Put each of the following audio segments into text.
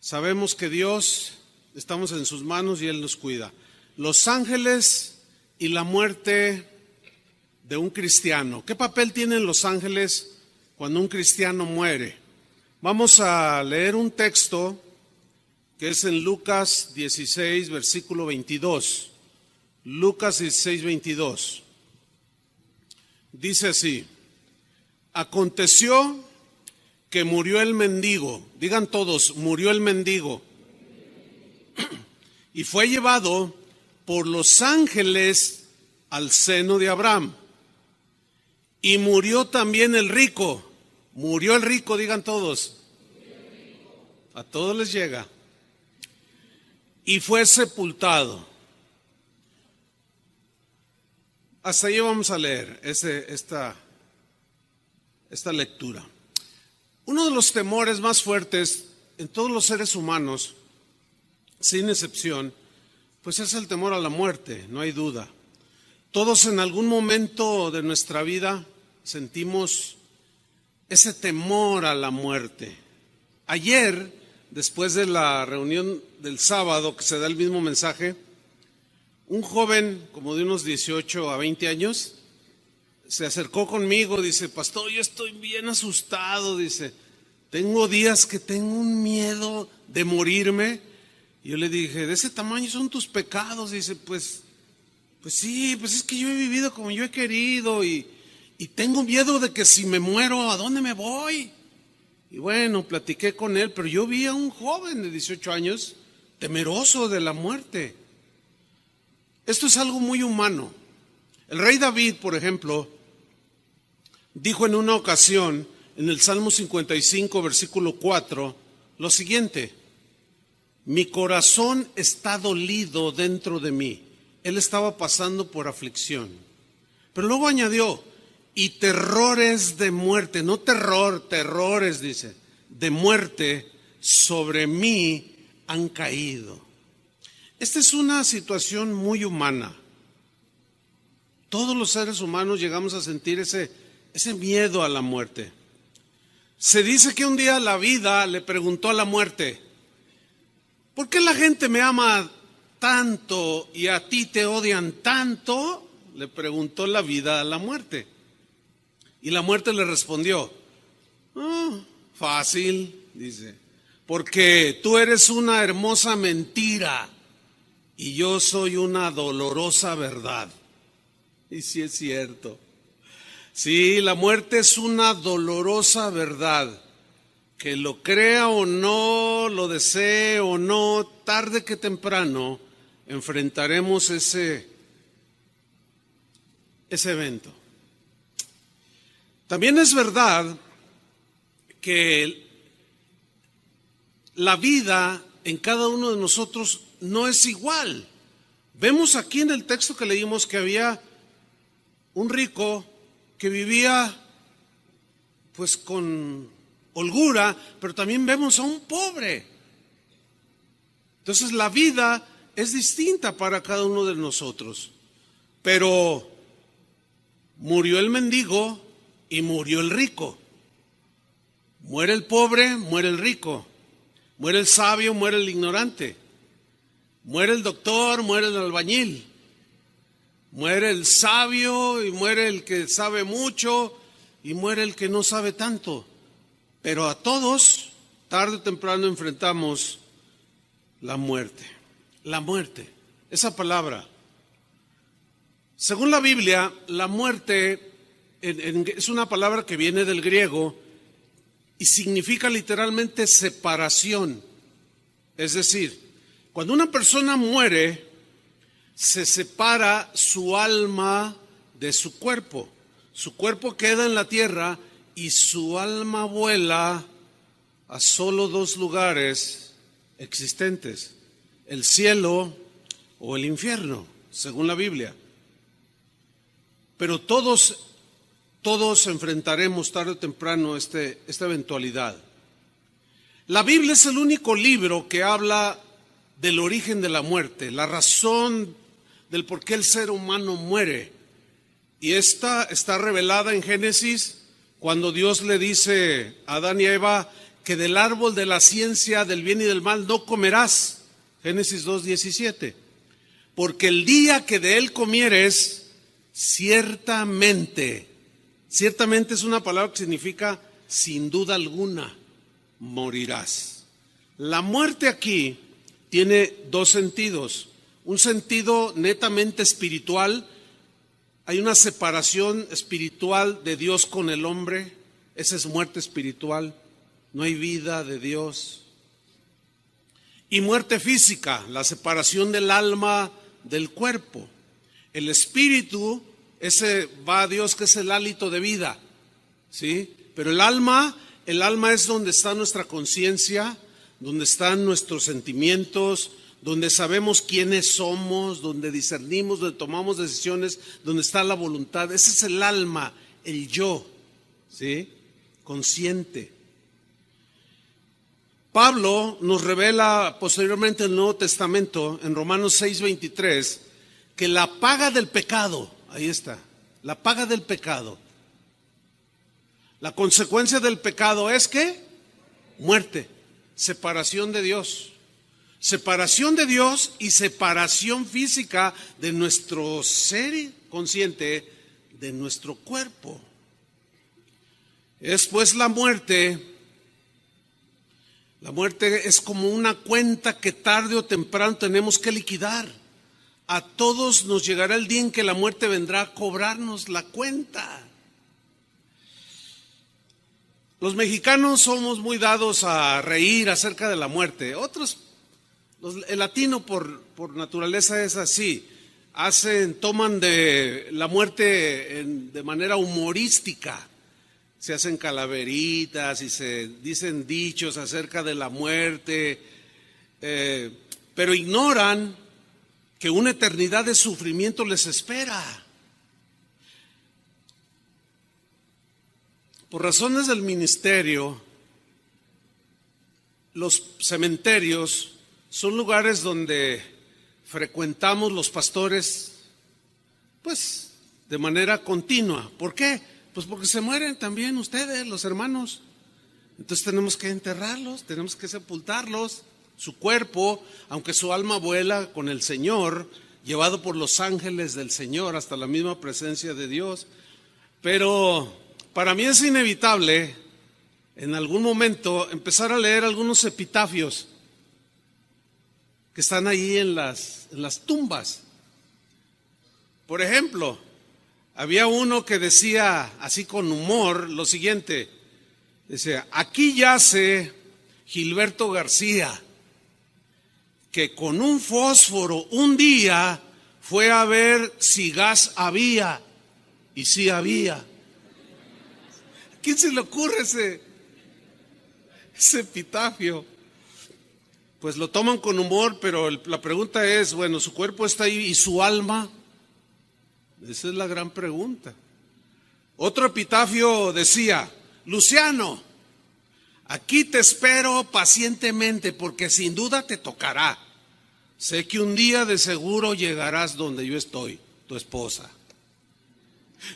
Sabemos que Dios, estamos en sus manos y Él nos cuida. Los ángeles y la muerte de un cristiano. ¿Qué papel tienen los ángeles cuando un cristiano muere? Vamos a leer un texto que es en Lucas 16, versículo 22. Lucas 16, 22. Dice así: aconteció que murió el mendigo, digan todos, murió el mendigo, y fue llevado por los ángeles al seno de Abraham. Y murió también el rico, murió el rico, digan todos, a todos les llega, y fue sepultado. Hasta ahí vamos a leer esta lectura. Uno de los temores más fuertes en todos los seres humanos, sin excepción, pues es el temor a la muerte, no hay duda. Todos en algún momento de nuestra vida sentimos ese temor a la muerte. Ayer, después de la reunión del sábado que se da el mismo mensaje, un joven como de unos 18 a 20 años se acercó conmigo, dice: pastor, yo estoy bien asustado, dice, tengo días que tengo un miedo de morirme. Y yo le dije: ¿de ese tamaño son tus pecados? Dice: pues sí, pues es que yo he vivido como yo he querido y tengo miedo de que si me muero, ¿a dónde me voy? Y bueno, platiqué con él, pero yo vi a un joven de 18 años temeroso de la muerte. Esto es algo muy humano. El rey David, por ejemplo, dijo en una ocasión, en el Salmo 55, versículo 4, lo siguiente: mi corazón está dolido dentro de mí. Él estaba pasando por aflicción. Pero luego añadió: y terrores de muerte, no terror, terrores, dice, de muerte sobre mí han caído. Esta es una situación muy humana. Todos los seres humanos llegamos a sentir ese miedo a la muerte. Se dice que un día la vida le preguntó a la muerte: ¿por qué la gente me ama tanto y a ti te odian tanto? Le preguntó la vida a la muerte. Y la muerte le respondió: fácil, dice, porque tú eres una hermosa mentira y yo soy una dolorosa verdad. Y sí es cierto. Sí, la muerte es una dolorosa verdad. Que lo crea o no, lo desee o no, tarde que temprano enfrentaremos ese evento. También es verdad que la vida en cada uno de nosotros no es igual. Vemos aquí en el texto que leímos que había un rico que vivía pues con holgura, pero también vemos a un pobre. Entonces la vida es distinta para cada uno de nosotros. Pero murió el mendigo y murió el rico. Muere el pobre, muere el rico. Muere el sabio, muere el ignorante. Muere el doctor, muere el albañil. Muere el sabio y muere el que sabe mucho y muere el que no sabe tanto. Pero a todos, tarde o temprano, enfrentamos la muerte. La muerte, esa palabra. Según la Biblia, la muerte es una palabra que viene del griego y significa literalmente separación. Es decir, cuando una persona muere, se separa su alma de su cuerpo. Su cuerpo queda en la tierra y su alma vuela a solo dos lugares existentes: el cielo o el infierno, según la Biblia. Pero todos enfrentaremos tarde o temprano esta eventualidad. La Biblia es el único libro que habla del origen de la muerte, la razón del por qué el ser humano muere. Y esta está revelada en Génesis, cuando Dios le dice a Adán y a Eva que del árbol de la ciencia del bien y del mal no comerás. Génesis 2:17. Porque el día que de él comieres, ciertamente es una palabra que significa sin duda alguna, morirás. La muerte aquí tiene dos sentidos. Un sentido netamente espiritual. Hay una separación espiritual de Dios con el hombre. Esa es muerte espiritual. No hay vida de Dios. Y muerte física, la separación del alma del cuerpo. El espíritu, ese va a Dios, que es el hálito de vida, ¿sí? Pero el alma es donde está nuestra conciencia, donde están nuestros sentimientos, donde sabemos quiénes somos, donde discernimos, donde tomamos decisiones, donde está la voluntad. Ese es el alma, el yo, ¿sí? Consciente. Pablo nos revela posteriormente en el Nuevo Testamento, en Romanos 6:23, que la paga del pecado, ahí está, la paga del pecado, la consecuencia del pecado es ¿qué? Muerte, separación de Dios. Separación de Dios y separación física de nuestro ser consciente, de nuestro cuerpo. Es pues la muerte. La muerte es como una cuenta que tarde o temprano tenemos que liquidar. A todos nos llegará el día en que la muerte vendrá a cobrarnos la cuenta. Los mexicanos somos muy dados a reír acerca de la muerte. Otros, el latino por naturaleza es así. Toman de la muerte de manera humorística. Se hacen calaveritas y se dicen dichos acerca de la muerte, pero ignoran que una eternidad de sufrimiento les espera. Por razones del ministerio, los cementerios son lugares donde frecuentamos los pastores, pues, de manera continua. ¿Por qué? Pues porque se mueren también ustedes, los hermanos. Entonces tenemos que enterrarlos, tenemos que sepultarlos. Su cuerpo, aunque su alma vuela con el Señor, llevado por los ángeles del Señor hasta la misma presencia de Dios. Pero para mí es inevitable en algún momento empezar a leer algunos epitafios que están ahí en las tumbas. Por ejemplo, había uno que decía así con humor lo siguiente, decía: aquí yace Gilberto García, que con un fósforo un día fue a ver si gas había, y sí había. ¿A quién se le ocurre ese epitafio? Pues lo toman con humor, pero la pregunta es, bueno, su cuerpo está ahí y su alma. Esa es la gran pregunta. Otro epitafio decía: Luciano, aquí te espero pacientemente porque sin duda te tocará. Sé que un día de seguro llegarás donde yo estoy, tu esposa.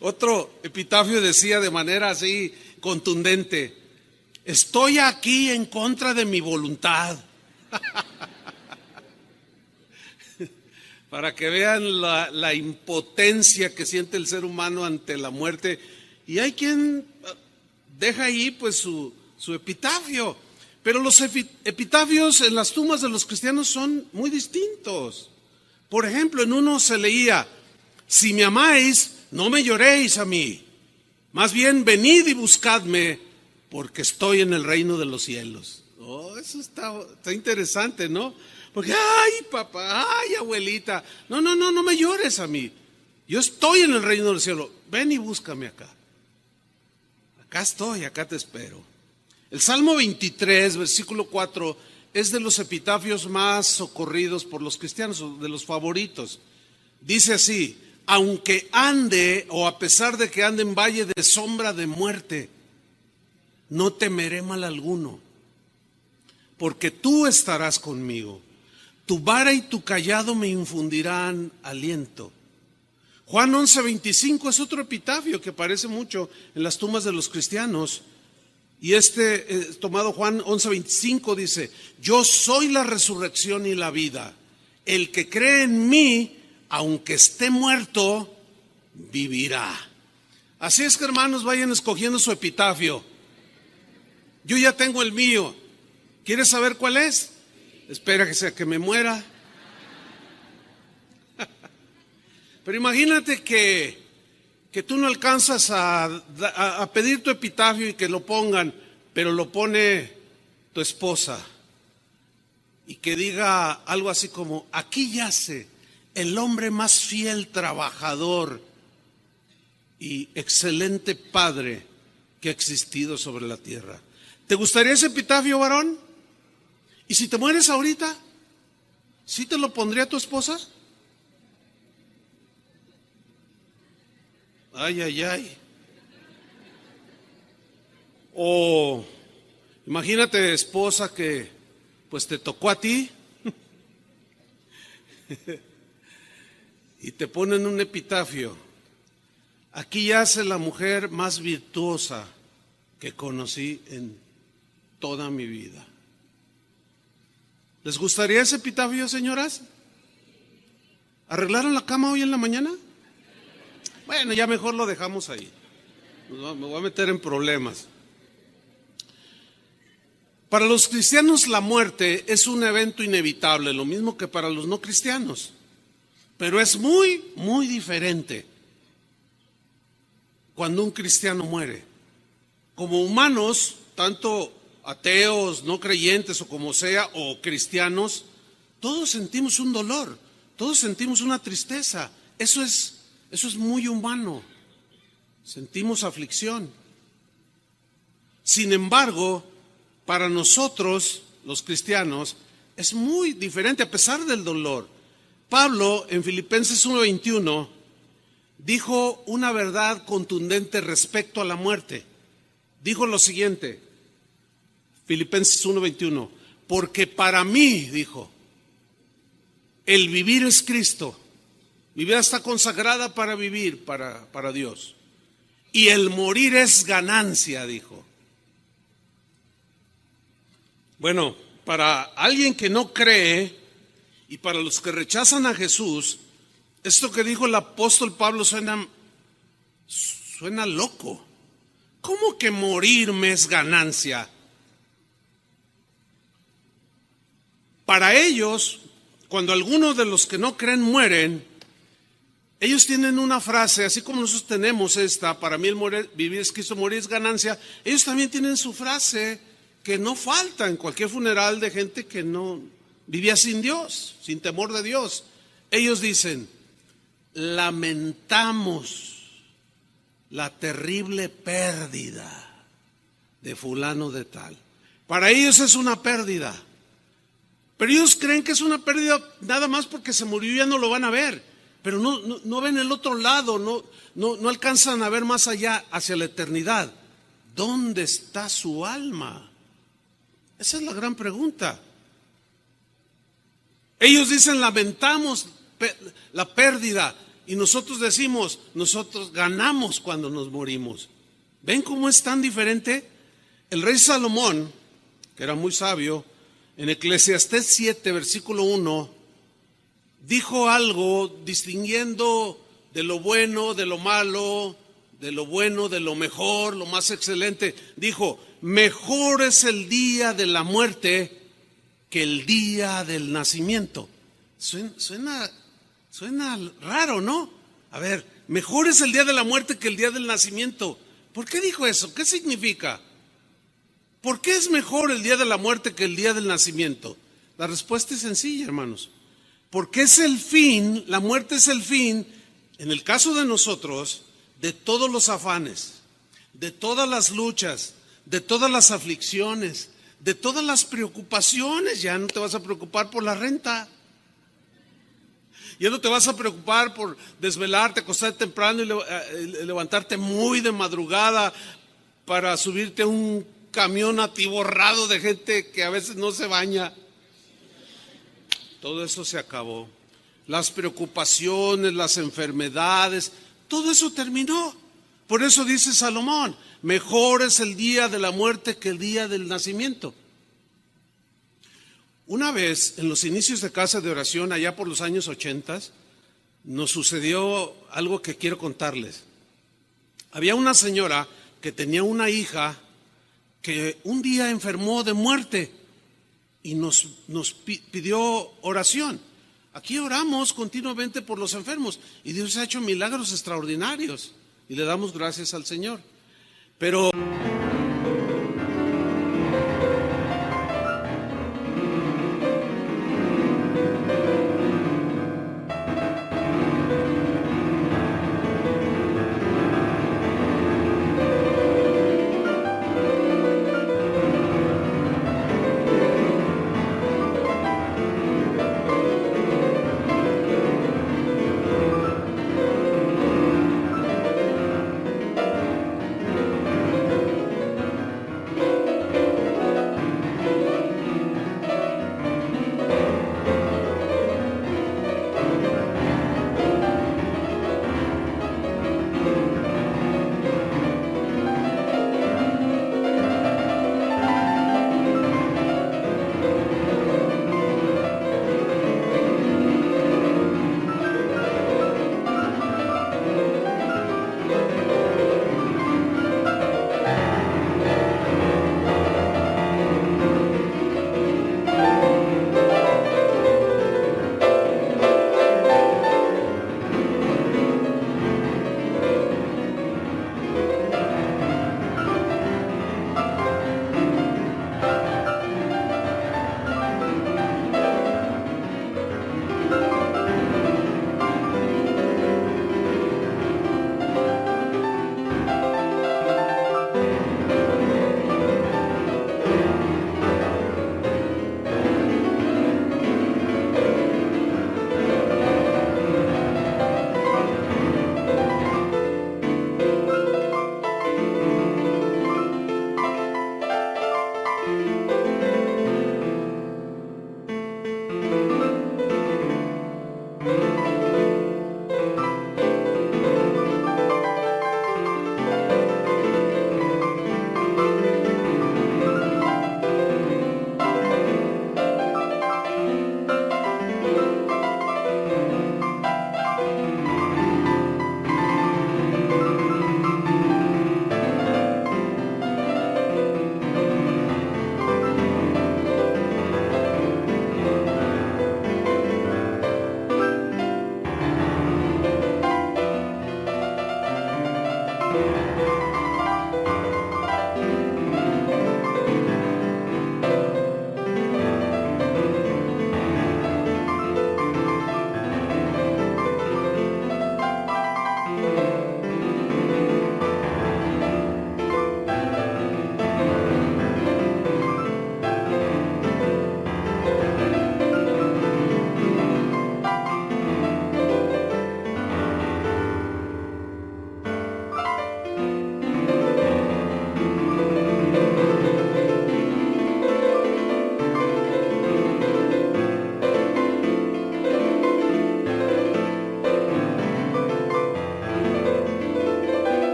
Otro epitafio decía de manera así contundente: estoy aquí en contra de mi voluntad. Para que vean la impotencia que siente el ser humano ante la muerte. Y hay quien deja ahí pues su epitafio. Pero los epitafios en las tumbas de los cristianos son muy distintos. Por ejemplo, en uno se leía: si me amáis, no me lloréis a mí. Más bien, venid y buscadme, porque estoy en el reino de los cielos. Oh, eso está interesante, ¿no? Porque, ay, papá, ay, abuelita, no me llores a mí. Yo estoy en el reino del cielo. Ven y búscame acá. Acá estoy, acá te espero. El Salmo 23, versículo 4, es de los epitafios más socorridos por los cristianos, de los favoritos. Dice así: aunque ande, o a pesar de que ande en valle de sombra de muerte, no temeré mal alguno, porque tú estarás conmigo. Tu vara y tu cayado me infundirán aliento. Juan 11:25 es otro epitafio que aparece mucho en las tumbas de los cristianos. Y tomado Juan 11:25 dice: yo soy la resurrección y la vida. El que cree en mí, aunque esté muerto, vivirá. Así es que, hermanos, vayan escogiendo su epitafio. Yo ya tengo el mío. ¿Quieres saber cuál es? Espera que me muera. Pero imagínate que tú no alcanzas a pedir tu epitafio y que lo pongan, pero lo pone tu esposa. Y que diga algo así como: aquí yace el hombre más fiel, trabajador y excelente padre que ha existido sobre la tierra. ¿Te gustaría ese epitafio, varón? ¿Y si te mueres ahorita, sí te lo pondría tu esposa? Ay, ay, ay. O imagínate, esposa, que pues te tocó a ti y te ponen un epitafio: aquí yace la mujer más virtuosa que conocí en toda mi vida. ¿Les gustaría ese epitafio, señoras? ¿Arreglaron la cama hoy en la mañana? Bueno, ya mejor lo dejamos ahí. Me voy a meter en problemas. Para los cristianos la muerte es un evento inevitable, lo mismo que para los no cristianos. Pero es muy, muy diferente cuando un cristiano muere. Como humanos, tanto ateos, no creyentes o como sea, o cristianos, todos sentimos un dolor, todos sentimos una tristeza. Eso es muy humano. Sentimos aflicción. Sin embargo, para nosotros, los cristianos, es muy diferente a pesar del dolor. Pablo, en Filipenses 1:21, dijo una verdad contundente respecto a la muerte. Dijo lo siguiente, Filipenses 1:21: porque para mí, dijo, el vivir es Cristo. Mi vida está consagrada para vivir para Dios. Y el morir es ganancia, dijo. Bueno, para alguien que no cree y para los que rechazan a Jesús, esto que dijo el apóstol Pablo suena loco. ¿Cómo que morirme es ganancia? Para ellos, cuando algunos de los que no creen mueren, ellos tienen una frase, así como nosotros tenemos esta: para mí el vivir es Cristo, morir es ganancia. Ellos también tienen su frase que no falta en cualquier funeral de gente que no vivía sin Dios, sin temor de Dios. Ellos dicen: lamentamos la terrible pérdida de fulano de tal. Para ellos es una pérdida, pero ellos creen que es una pérdida nada más porque se murió y ya no lo van a ver. Pero no ven el otro lado, no alcanzan a ver más allá, hacia la eternidad. ¿Dónde está su alma? Esa es la gran pregunta. Ellos dicen: lamentamos la pérdida, y nosotros decimos: nosotros ganamos cuando nos morimos. ¿Ven cómo es tan diferente? El rey Salomón, que era muy sabio, en Eclesiastés 7, versículo 1, dijo algo distinguiendo de lo bueno, de lo malo, de lo bueno, de lo mejor, lo más excelente. Dijo: mejor es el día de la muerte que el día del nacimiento. Suena raro, ¿no? A ver, mejor es el día de la muerte que el día del nacimiento. ¿Por qué dijo eso? ¿Qué significa? ¿Por qué es mejor el día de la muerte que el día del nacimiento? La respuesta es sencilla, hermanos. Porque es el fin, la muerte es el fin, en el caso de nosotros, de todos los afanes, de todas las luchas, de todas las aflicciones, de todas las preocupaciones. Ya no te vas a preocupar por la renta. Ya no te vas a preocupar por desvelarte, acostarte temprano y levantarte muy de madrugada para subirte a un camión atiborrado de gente que a veces no se baña. Todo eso se acabó. Las preocupaciones, las enfermedades, todo eso terminó. Por eso dice Salomón, mejor es el día de la muerte que el día del nacimiento. Una vez, en los inicios de casa de oración, allá por los años 80, nos sucedió algo que quiero contarles. Había una señora que tenía una hija que un día enfermó de muerte y nos pidió oración. Aquí oramos continuamente por los enfermos y Dios ha hecho milagros extraordinarios y le damos gracias al Señor. Pero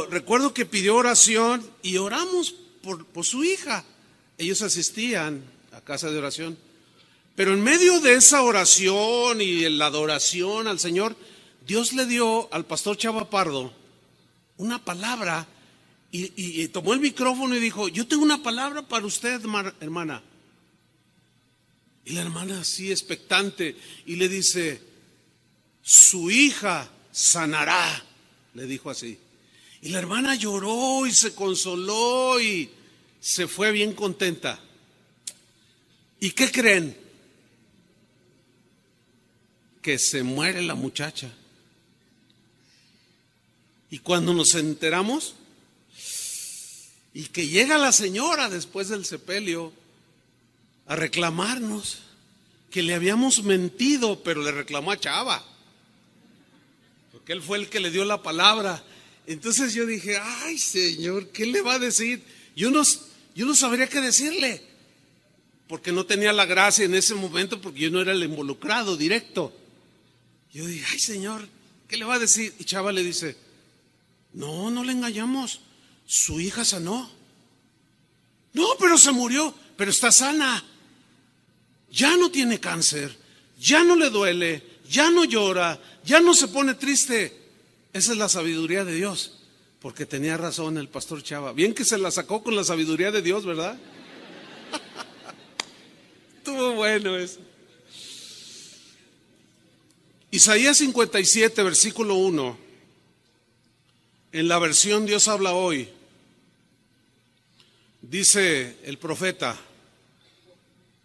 recuerdo que pidió oración y oramos por su hija. Ellos asistían a casa de oración. Pero en medio de esa oración y la adoración al Señor, Dios le dio al pastor Chava Pardo una palabra y tomó el micrófono y dijo: yo tengo una palabra para usted, hermana. Y la hermana así expectante y le dice: su hija sanará, le dijo así. Y la hermana lloró y se consoló y se fue bien contenta. ¿Y qué creen? Que se muere la muchacha. Y cuando nos enteramos, y que llega la señora después del sepelio a reclamarnos que le habíamos mentido, pero le reclamó a Chava, porque él fue el que le dio la palabra. Entonces yo dije: ay, Señor, ¿qué le va a decir? Yo no sabría qué decirle, porque no tenía la gracia en ese momento, porque yo no era el involucrado directo. Yo dije: ay, Señor, ¿qué le va a decir? Y Chava le dice: no le engañamos, su hija sanó. No, pero se murió, pero está sana. Ya no tiene cáncer, ya no le duele, ya no llora, ya no se pone triste. Esa es la sabiduría de Dios, porque tenía razón el pastor Chava. Bien que se la sacó con la sabiduría de Dios, ¿verdad? Estuvo bueno eso. Isaías 57, versículo 1, en la versión Dios habla hoy, dice el profeta: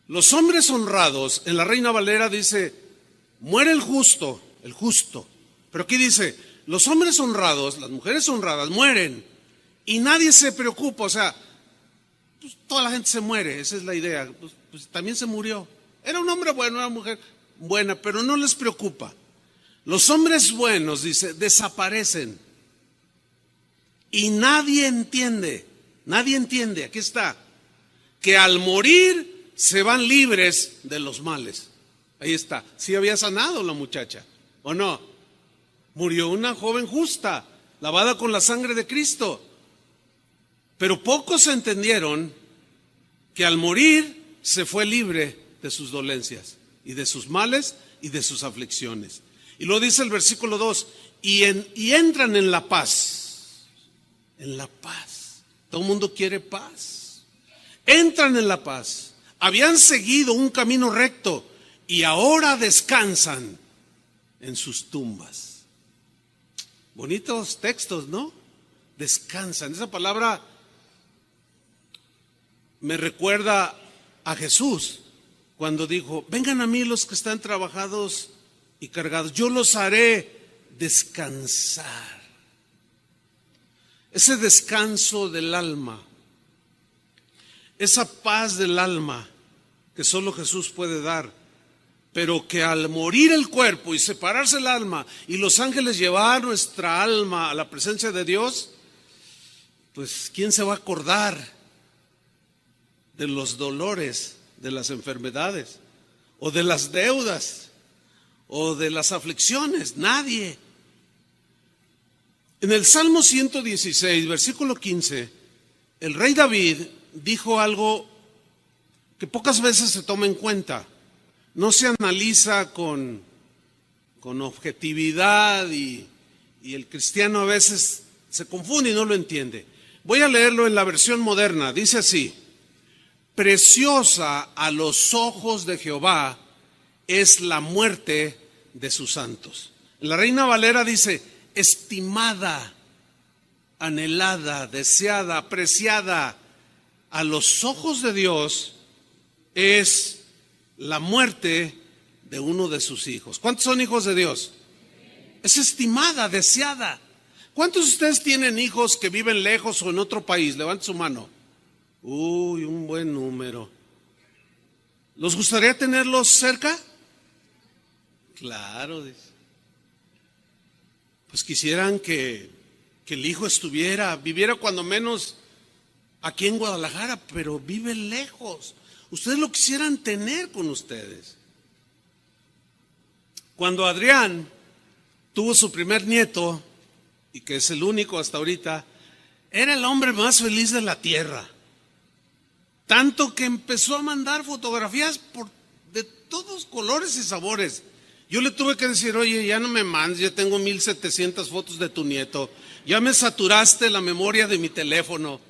los hombres honrados, en la Reina Valera dice: muere el justo, pero aquí dice: los hombres honrados, las mujeres honradas mueren y nadie se preocupa. O sea, pues toda la gente se muere, esa es la idea. Pues también se murió. Era un hombre bueno, una mujer buena, pero no les preocupa. Los hombres buenos, dice, desaparecen y nadie entiende, aquí está, que al morir se van libres de los males. Ahí está. Sí había sanado la muchacha, ¿o no? Murió una joven justa, lavada con la sangre de Cristo. Pero pocos entendieron que al morir se fue libre de sus dolencias y de sus males y de sus aflicciones. Y lo dice el versículo 2, y entran en la paz. En la paz. Todo el mundo quiere paz. Entran en la paz. Habían seguido un camino recto y ahora descansan en sus tumbas. Bonitos textos, ¿no? Descansan. Esa palabra me recuerda a Jesús cuando dijo: vengan a mí los que están trabajados y cargados, yo los haré descansar. Ese descanso del alma, esa paz del alma que solo Jesús puede dar, pero que al morir el cuerpo y separarse el alma y los ángeles llevar nuestra alma a la presencia de Dios, pues ¿quién se va a acordar de los dolores, de las enfermedades, o de las deudas, o de las aflicciones? Nadie. En el Salmo 116, versículo 15, el rey David dijo algo que pocas veces se toma en cuenta. No se analiza con objetividad y el cristiano a veces se confunde y no lo entiende. Voy a leerlo en la versión moderna. Dice así: preciosa a los ojos de Jehová es la muerte de sus santos. En la Reina Valera dice: estimada, anhelada, deseada, apreciada a los ojos de Dios es la muerte de uno de sus hijos. ¿Cuántos son hijos de Dios? Es estimada, deseada. ¿Cuántos de ustedes tienen hijos que viven lejos o en otro país? Levante su mano. Uy, un buen número. ¿Les gustaría tenerlos cerca? Claro, dice. Pues quisieran que el hijo viviera cuando menos aquí en Guadalajara, pero vive lejos. Ustedes lo quisieran tener con ustedes. Cuando Adrián tuvo su primer nieto, y que es el único hasta ahorita, era el hombre más feliz de la tierra. Tanto que empezó a mandar fotografías de todos colores y sabores. Yo le tuve que decir, oye, ya no me mandes, ya tengo 1700 fotos de tu nieto. Ya me saturaste la memoria de mi teléfono.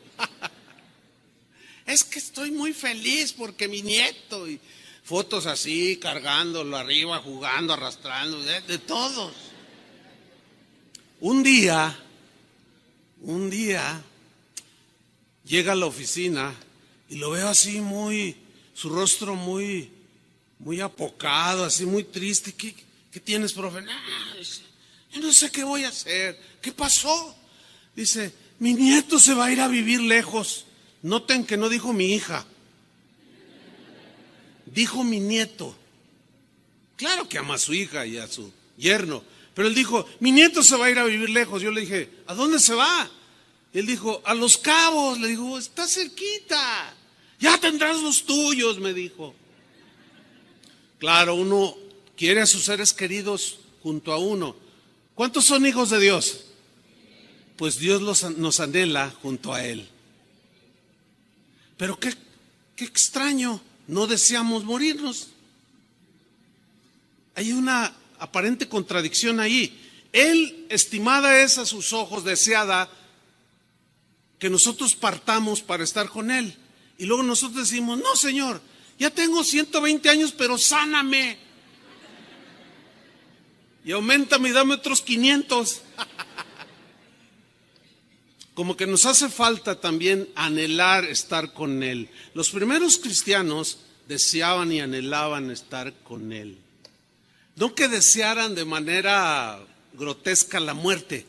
Es que estoy muy feliz porque mi nieto, y fotos así, cargándolo arriba, jugando, arrastrando, de todos. Un día, llega a la oficina y lo veo así su rostro muy apocado, así muy triste. ¿Qué tienes, profe? No, yo no sé qué voy a hacer. ¿Qué pasó? Dice, mi nieto se va a ir a vivir lejos. Noten que no dijo mi hija, dijo mi nieto. Claro que ama a su hija y a su yerno, pero él dijo, mi nieto se va a ir a vivir lejos. Yo le dije, ¿a dónde se va? Él dijo, a Los Cabos. Le digo, está cerquita, ya tendrás los tuyos, me dijo. Claro, uno quiere a sus seres queridos junto a uno. ¿Cuántos son hijos de Dios? Pues Dios nos anhela junto a Él. Pero qué extraño, no deseamos morirnos. Hay una aparente contradicción ahí. Él, estimada es a sus ojos, deseada que nosotros partamos para estar con Él. Y luego nosotros decimos, no, Señor, ya tengo 120 años, pero sáname. Y auméntame y dame otros 500. Como que nos hace falta también anhelar estar con Él. Los primeros cristianos deseaban y anhelaban estar con Él. No que desearan de manera grotesca la muerte,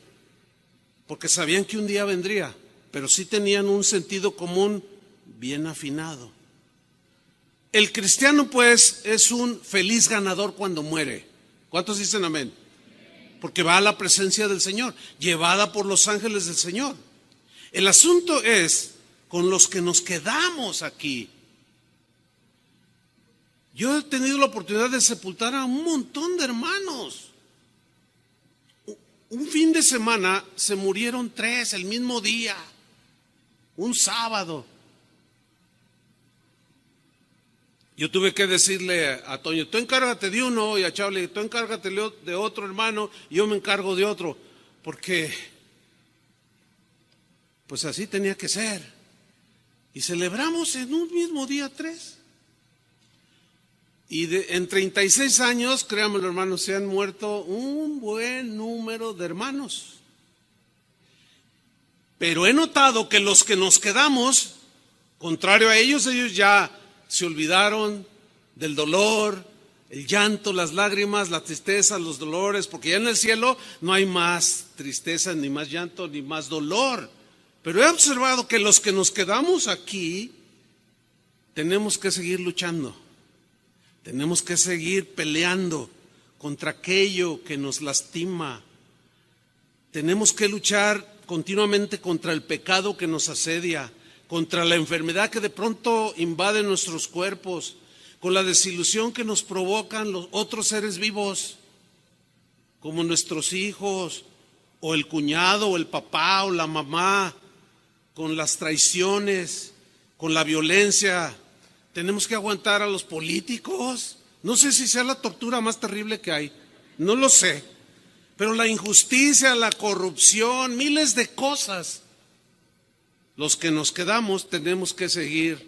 porque sabían que un día vendría, pero sí tenían un sentido común bien afinado. El cristiano, pues, es un feliz ganador cuando muere. ¿Cuántos dicen amén? Porque va a la presencia del Señor, llevada por los ángeles del Señor. El asunto es con los que nos quedamos aquí. Yo he tenido la oportunidad de sepultar a un montón de hermanos. Un fin de semana se murieron 3 el mismo día, un sábado. Yo tuve que decirle a Toño, tú encárgate de uno, y a Charlie, tú encárgate de otro hermano, y yo me encargo de otro, porque pues así tenía que ser. Y celebramos en un mismo día 3. Y en 36 años, créanmelo hermanos, se han muerto un buen número de hermanos. Pero he notado que los que nos quedamos, contrario a ellos ya se olvidaron del dolor, el llanto, las lágrimas, la tristeza, los dolores, porque ya en el cielo no hay más tristeza, ni más llanto, ni más dolor. Pero he observado que los que nos quedamos aquí tenemos que seguir luchando, tenemos que seguir peleando contra aquello que nos lastima, tenemos que luchar continuamente contra el pecado que nos asedia, contra la enfermedad que de pronto invade nuestros cuerpos, con la desilusión que nos provocan los otros seres vivos, como nuestros hijos, o el cuñado, o el papá, o la mamá, con las traiciones, con la violencia. Tenemos que aguantar a los políticos. No sé si sea la tortura más terrible que hay, no lo sé, pero la injusticia, la corrupción, miles de cosas. Los que nos quedamos tenemos que seguir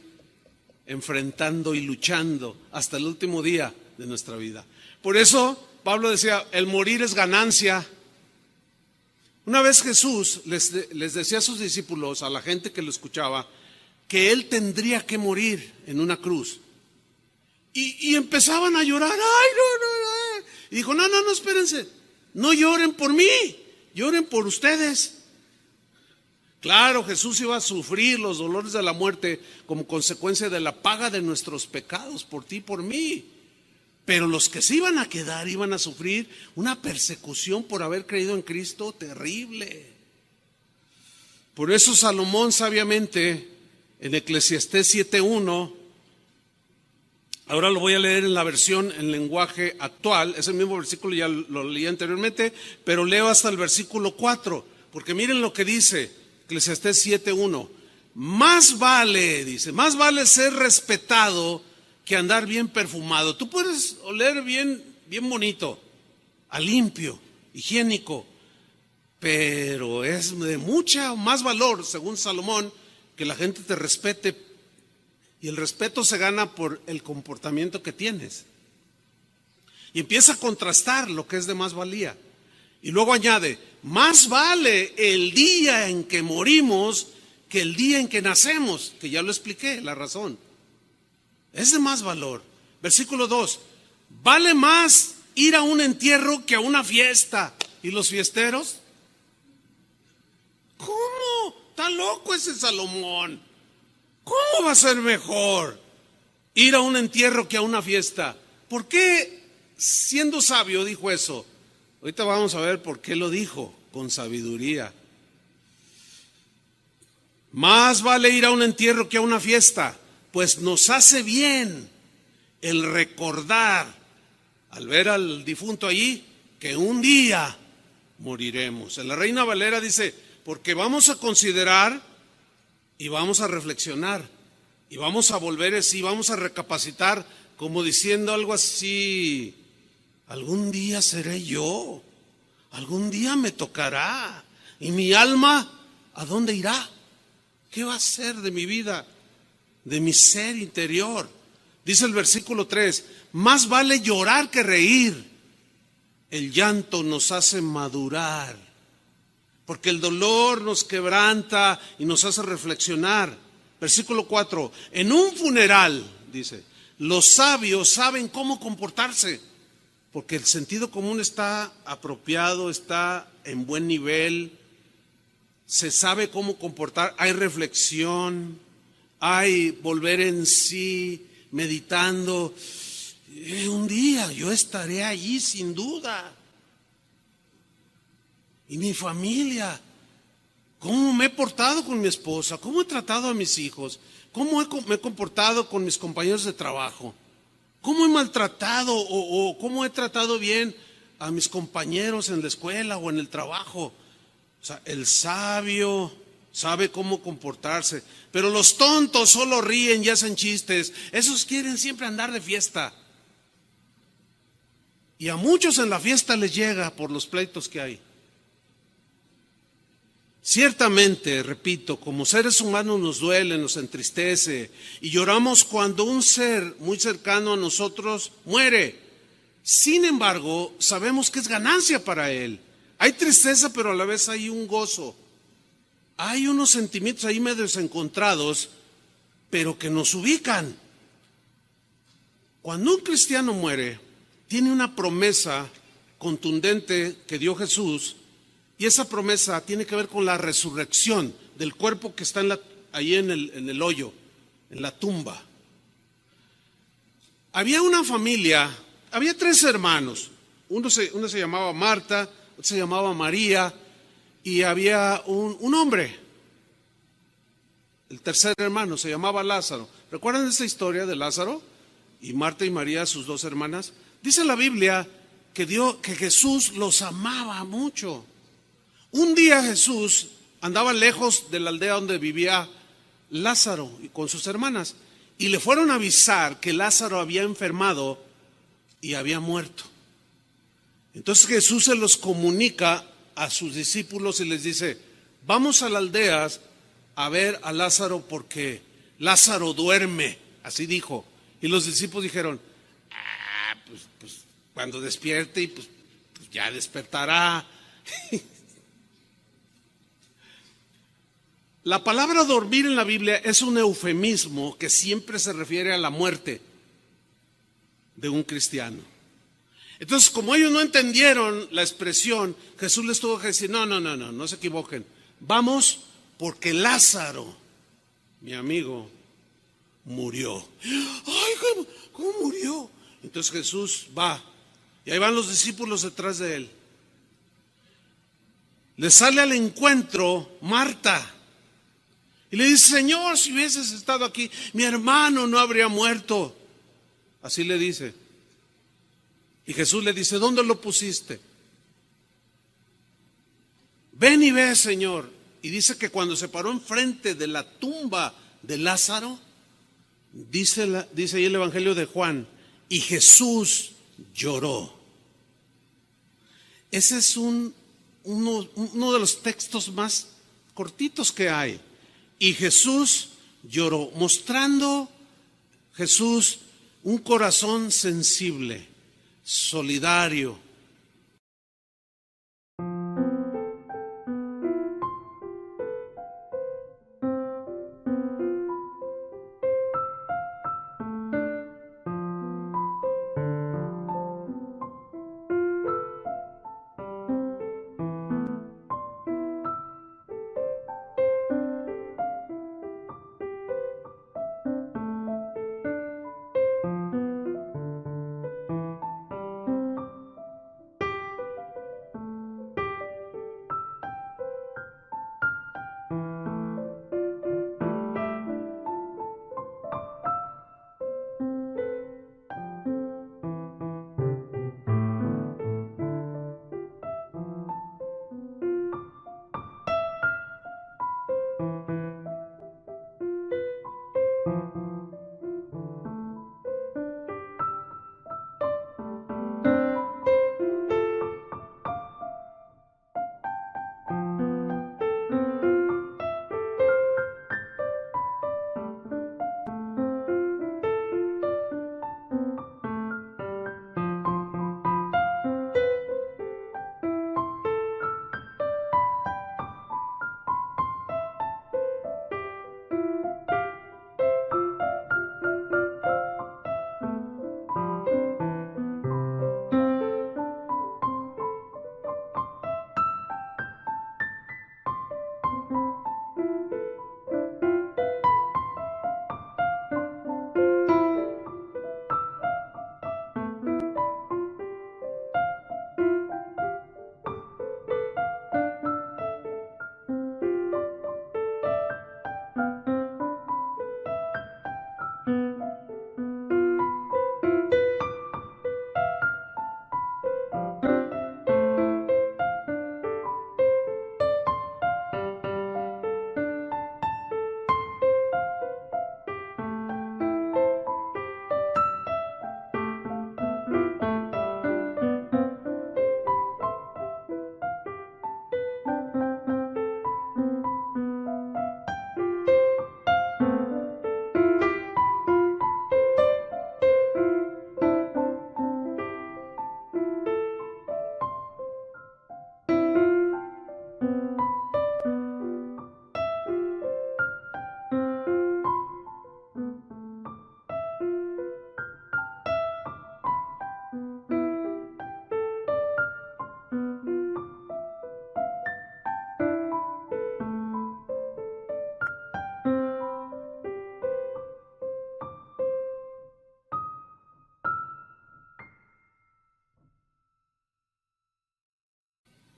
enfrentando y luchando hasta el último día de nuestra vida. Por eso Pablo decía, el morir es ganancia. Una vez Jesús les decía a sus discípulos, a la gente que lo escuchaba, que Él tendría que morir en una cruz. Y empezaban a llorar. ¡Ay, no! Y dijo, no, espérense. No lloren por mí, lloren por ustedes. Claro, Jesús iba a sufrir los dolores de la muerte como consecuencia de la paga de nuestros pecados por ti y por mí. Pero los que se iban a quedar iban a sufrir una persecución por haber creído en Cristo terrible. Por eso Salomón sabiamente en Eclesiastés 7:1, ahora lo voy a leer en la versión en lenguaje actual, es el mismo versículo, ya lo leí anteriormente, pero leo hasta el versículo 4. porque miren lo que dice Eclesiastés 7:1. Más vale, dice, más vale ser respetado que andar bien perfumado. Tú puedes oler bien bonito, a limpio, higiénico, pero es de mucha más valor, según Salomón, que la gente te respete, y el respeto se gana por el comportamiento que tienes. Y empieza a contrastar lo que es de más valía. Y luego añade, más vale el día en que morimos que el día en que nacemos, que ya lo expliqué, la razón. Es de más valor. Versículo 2, vale más ir a un entierro que a una fiesta. ¿Y los fiesteros? ¿Cómo? Está loco ese Salomón. ¿Cómo va a ser mejor ir a un entierro que a una fiesta? ¿Por qué, siendo sabio, dijo eso? Ahorita vamos a ver por qué lo dijo, con sabiduría. Más vale ir a un entierro que a una fiesta, pues nos hace bien el recordar, al ver al difunto allí, que un día moriremos. En la Reina Valera dice, porque vamos a considerar y vamos a reflexionar y vamos a volver así, vamos a recapacitar, como diciendo algo así, algún día seré yo, algún día me tocará, y mi alma, ¿a dónde irá? ¿Qué va a ser de mi vida, de mi ser interior? Dice el versículo 3, más vale llorar que reír. El llanto nos hace madurar, porque el dolor nos quebranta y nos hace reflexionar. Versículo 4, en un funeral, dice, los sabios saben cómo comportarse, porque el sentido común está apropiado, está en buen nivel, se sabe cómo comportar, hay reflexión, hay volver en sí, meditando. Un día yo estaré allí sin duda. Y mi familia, ¿cómo me he portado con mi esposa? ¿Cómo he tratado a mis hijos? ¿Cómo me he comportado con mis compañeros de trabajo? ¿Cómo he maltratado o cómo he tratado bien a mis compañeros en la escuela o en el trabajo? O sea, el sabio sabe cómo comportarse, pero los tontos solo ríen y hacen chistes. Esos quieren siempre andar de fiesta. Y a muchos en la fiesta les llega por los pleitos que hay. Ciertamente, repito, como seres humanos nos duele, nos entristece y lloramos cuando un ser muy cercano a nosotros muere. Sin embargo, sabemos que es ganancia para él. Hay tristeza, pero a la vez hay un gozo. Hay unos sentimientos ahí medio encontrados, pero que nos ubican. Cuando un cristiano muere, tiene una promesa contundente que dio Jesús, y esa promesa tiene que ver con la resurrección del cuerpo que está ahí en el hoyo, en la tumba. Había una familia, había 3 hermanos. Uno se llamaba Marta, otro se llamaba María, y había un hombre. El tercer hermano se llamaba Lázaro. ¿Recuerdan esa historia de Lázaro? Y Marta y María, sus 2 hermanas. Dice la Biblia que Jesús los amaba mucho. Un día Jesús andaba lejos de la aldea donde vivía Lázaro y con sus hermanas, y le fueron a avisar que Lázaro había enfermado y había muerto. Entonces Jesús se los comunica a sus discípulos y les dice, vamos a la aldea a ver a Lázaro porque Lázaro duerme, así dijo. Y los discípulos dijeron, pues cuando despierte y pues ya despertará. La palabra dormir en la Biblia es un eufemismo que siempre se refiere a la muerte de un cristiano. Entonces, como ellos no entendieron la expresión, Jesús les tuvo que decir, no se equivoquen. Vamos porque Lázaro, mi amigo, murió. Ay, ¿cómo murió? Entonces Jesús va, y ahí van los discípulos detrás de él. Le sale al encuentro Marta. Y le dice, Señor, si hubieses estado aquí, mi hermano no habría muerto. Así le dice. Y Jesús le dice, ¿dónde lo pusiste? ven y ve, Señor. Y dice que cuando se paró enfrente de la tumba de Lázaro, dice ahí el Evangelio de Juan, y Jesús lloró. Ese es uno de los textos más cortitos que hay. Y Jesús lloró, mostrando Jesús un corazón sensible, solidario.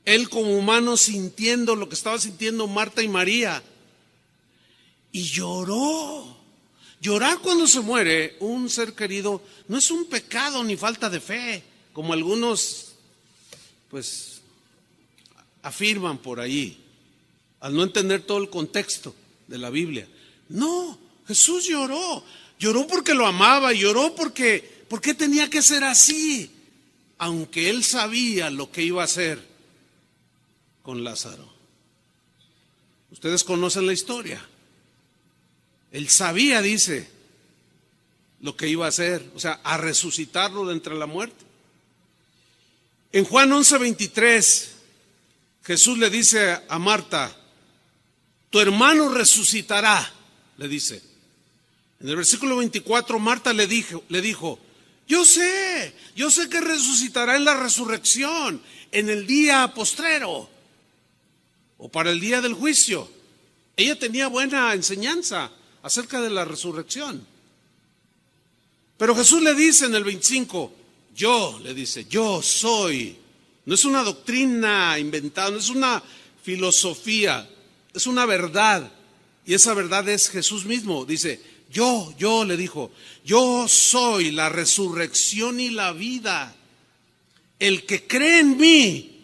Él como humano sintiendo lo que estaba sintiendo Marta y María. Y lloró. Llorar cuando se muere un ser querido no es un pecado ni falta de fe, como algunos pues afirman por ahí, al no entender todo el contexto de la Biblia. No, Jesús lloró. Lloró porque lo amaba, lloró porque tenía que ser así, aunque él sabía lo que iba a hacer con Lázaro. Ustedes conocen la historia. Él sabía, dice, lo que iba a hacer, o sea, a resucitarlo de entre la muerte. En Juan 11:23, Jesús le dice a Marta, tu hermano resucitará, le dice. En el versículo 24, Marta le dijo, yo sé que resucitará en la resurrección, en el día postrero, o para el día del juicio. Ella tenía buena enseñanza acerca de la resurrección. Pero Jesús le dice en el 25, yo soy. No es una doctrina inventada, no es una filosofía, es una verdad. Y esa verdad es Jesús mismo. Dice, le dijo, yo soy la resurrección y la vida. El que cree en mí,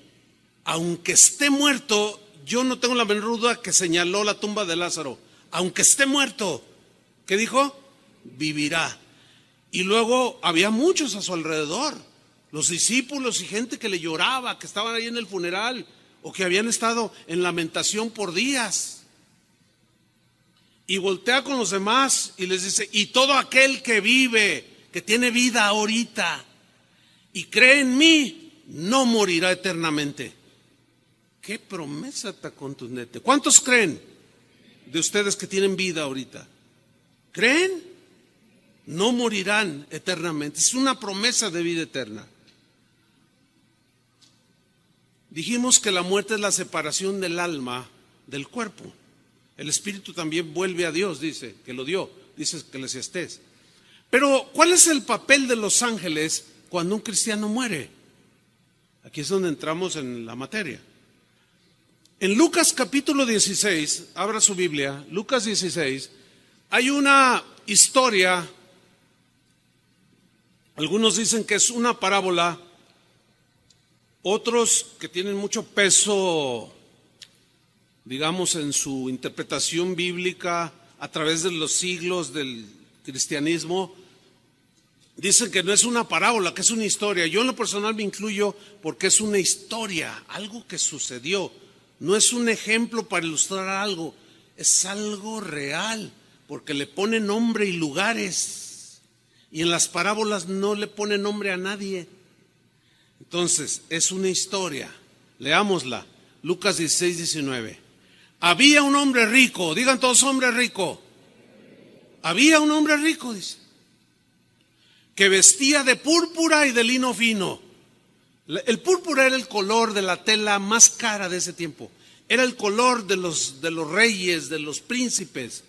aunque esté muerto, yo no tengo la menor duda que señaló la tumba de Lázaro. Aunque esté muerto, ¿qué dijo? Vivirá. Y luego había muchos a su alrededor, los discípulos y gente que le lloraba, que estaban ahí en el funeral o que habían estado en lamentación por días. Y voltea con los demás y les dice, y todo aquel que vive, que tiene vida ahorita y cree en mí, no morirá eternamente. Qué promesa tan contundente. ¿Cuántos creen de ustedes que tienen vida ahorita? ¿Creen? No morirán eternamente. Es una promesa de vida eterna. Dijimos que la muerte es la separación del alma del cuerpo. El espíritu también vuelve a Dios, dice, que lo dio, dice Eclesiastés. Pero, ¿cuál es el papel de los ángeles cuando un cristiano muere? Aquí es donde entramos en la materia. En Lucas capítulo 16, abra su Biblia, Lucas 16, hay una historia, algunos dicen que es una parábola, otros que tienen mucho peso, digamos, en su interpretación bíblica a través de los siglos del cristianismo, dicen que no es una parábola, que es una historia. Yo en lo personal me incluyo porque es una historia, algo que sucedió. No es un ejemplo para ilustrar algo, es algo real, porque le pone nombre y lugares. Y en las parábolas no le pone nombre a nadie. Entonces, es una historia. Leámosla. Lucas 16, 19. Había un hombre rico, digan todos hombre rico. Había un hombre rico, dice, que vestía de púrpura y de lino fino. El púrpura era el color de la tela más cara de ese tiempo. Era el color de los reyes, de los príncipes.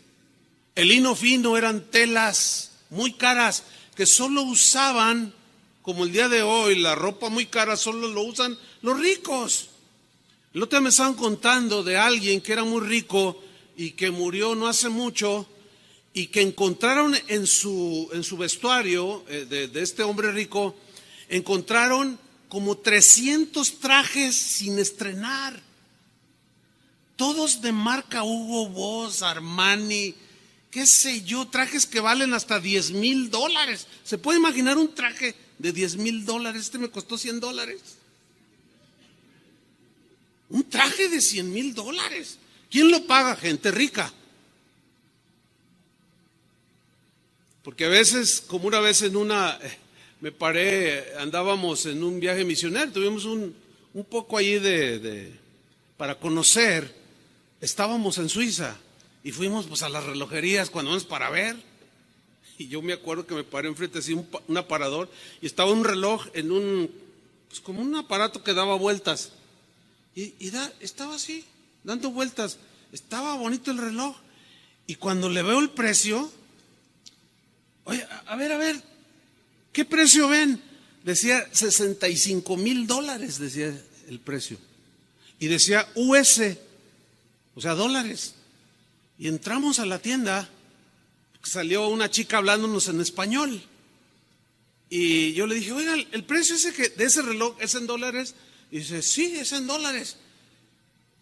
El lino fino eran telas muy caras que solo usaban, como el día de hoy, la ropa muy cara solo lo usan los ricos. El otro día me estaban contando de alguien que era muy rico y que murió no hace mucho y que encontraron en su vestuario de este hombre rico, encontraron como 300 trajes sin estrenar. Todos de marca Hugo Boss, Armani, qué sé yo, trajes que valen hasta $10,000. ¿Se puede imaginar un traje de $10,000? Este me costó $100. Un traje de $100,000. ¿Quién lo paga? Gente rica. Porque a veces, como una vez me paré, andábamos en un viaje misionero, tuvimos un poco ahí para conocer, estábamos en Suiza y fuimos pues a las relojerías cuando vamos para ver. Y yo me acuerdo que me paré enfrente así un aparador y estaba un reloj en pues como un aparato que daba vueltas. Estaba así, dando vueltas. Estaba bonito el reloj. Y cuando le veo el precio, oye, a ver, ¿qué precio ven? Decía $65,000, decía el precio. Y decía US, o sea, dólares. Y entramos a la tienda, salió una chica hablándonos en español. Y yo le dije, oiga, ¿el precio de ese reloj es en dólares? Y dice, sí, es en dólares.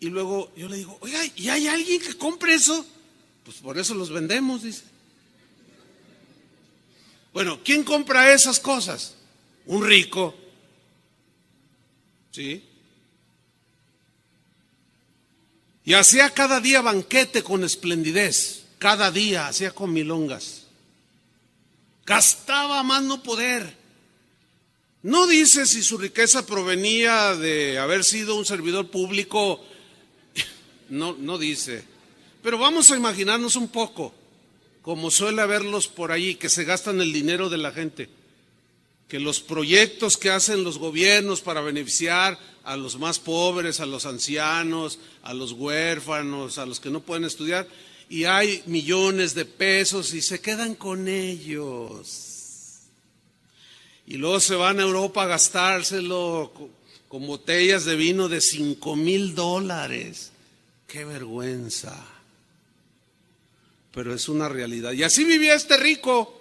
Y luego yo le digo, oiga, ¿y hay alguien que compre eso? Pues por eso los vendemos, dice. Bueno, ¿quién compra esas cosas? Un rico. ¿Sí? Y hacía cada día banquete con esplendidez. Cada día hacía comilongas. Gastaba más no poder. No dice si su riqueza provenía de haber sido un servidor público. No dice. Pero vamos a imaginarnos un poco, como suele haberlos por ahí, que se gastan el dinero de la gente. Que los proyectos que hacen los gobiernos para beneficiar a los más pobres, a los ancianos, a los huérfanos, a los que no pueden estudiar, y hay millones de pesos y se quedan con ellos. Y luego se van a Europa a gastárselo con botellas de vino de $5,000. ¡Qué vergüenza! Pero es una realidad. Y así vivía este rico.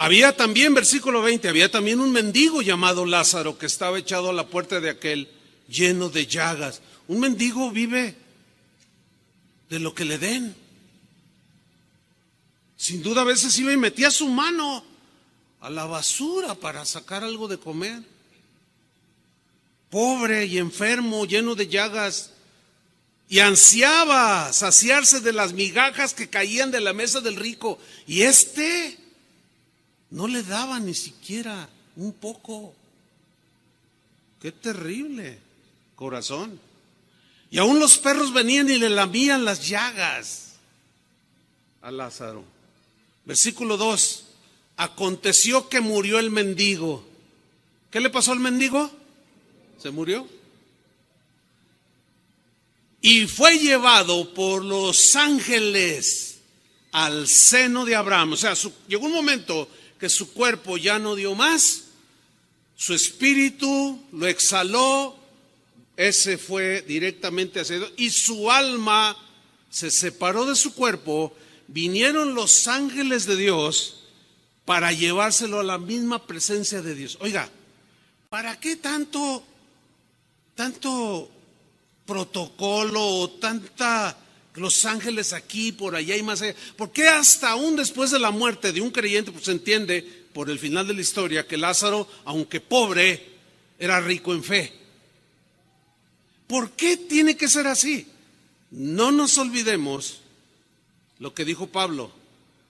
Había también, versículo 20, había también un mendigo llamado Lázaro que estaba echado a la puerta de aquel, lleno de llagas. Un mendigo vive de lo que le den. Sin duda a veces iba y metía su mano a la basura para sacar algo de comer. Pobre y enfermo, lleno de llagas, y ansiaba saciarse de las migajas que caían de la mesa del rico. Y no le daba ni siquiera un poco. Qué terrible corazón. Y aún los perros venían y le lamían las llagas a Lázaro. Versículo 2. Aconteció que murió el mendigo. ¿Qué le pasó al mendigo? Se murió. Y fue llevado por los ángeles al seno de Abraham. O sea, llegó un momento que su cuerpo ya no dio más, su espíritu lo exhaló, ese fue directamente hacia Dios, y su alma se separó de su cuerpo. Vinieron los ángeles de Dios para llevárselo a la misma presencia de Dios. Oiga, ¿para qué tanto protocolo, los ángeles aquí, por allá y más allá? ¿Por qué hasta aún después de la muerte de un creyente, pues se entiende por el final de la historia que Lázaro, aunque pobre, era rico en fe? ¿Por qué tiene que ser así? No nos olvidemos lo que dijo Pablo: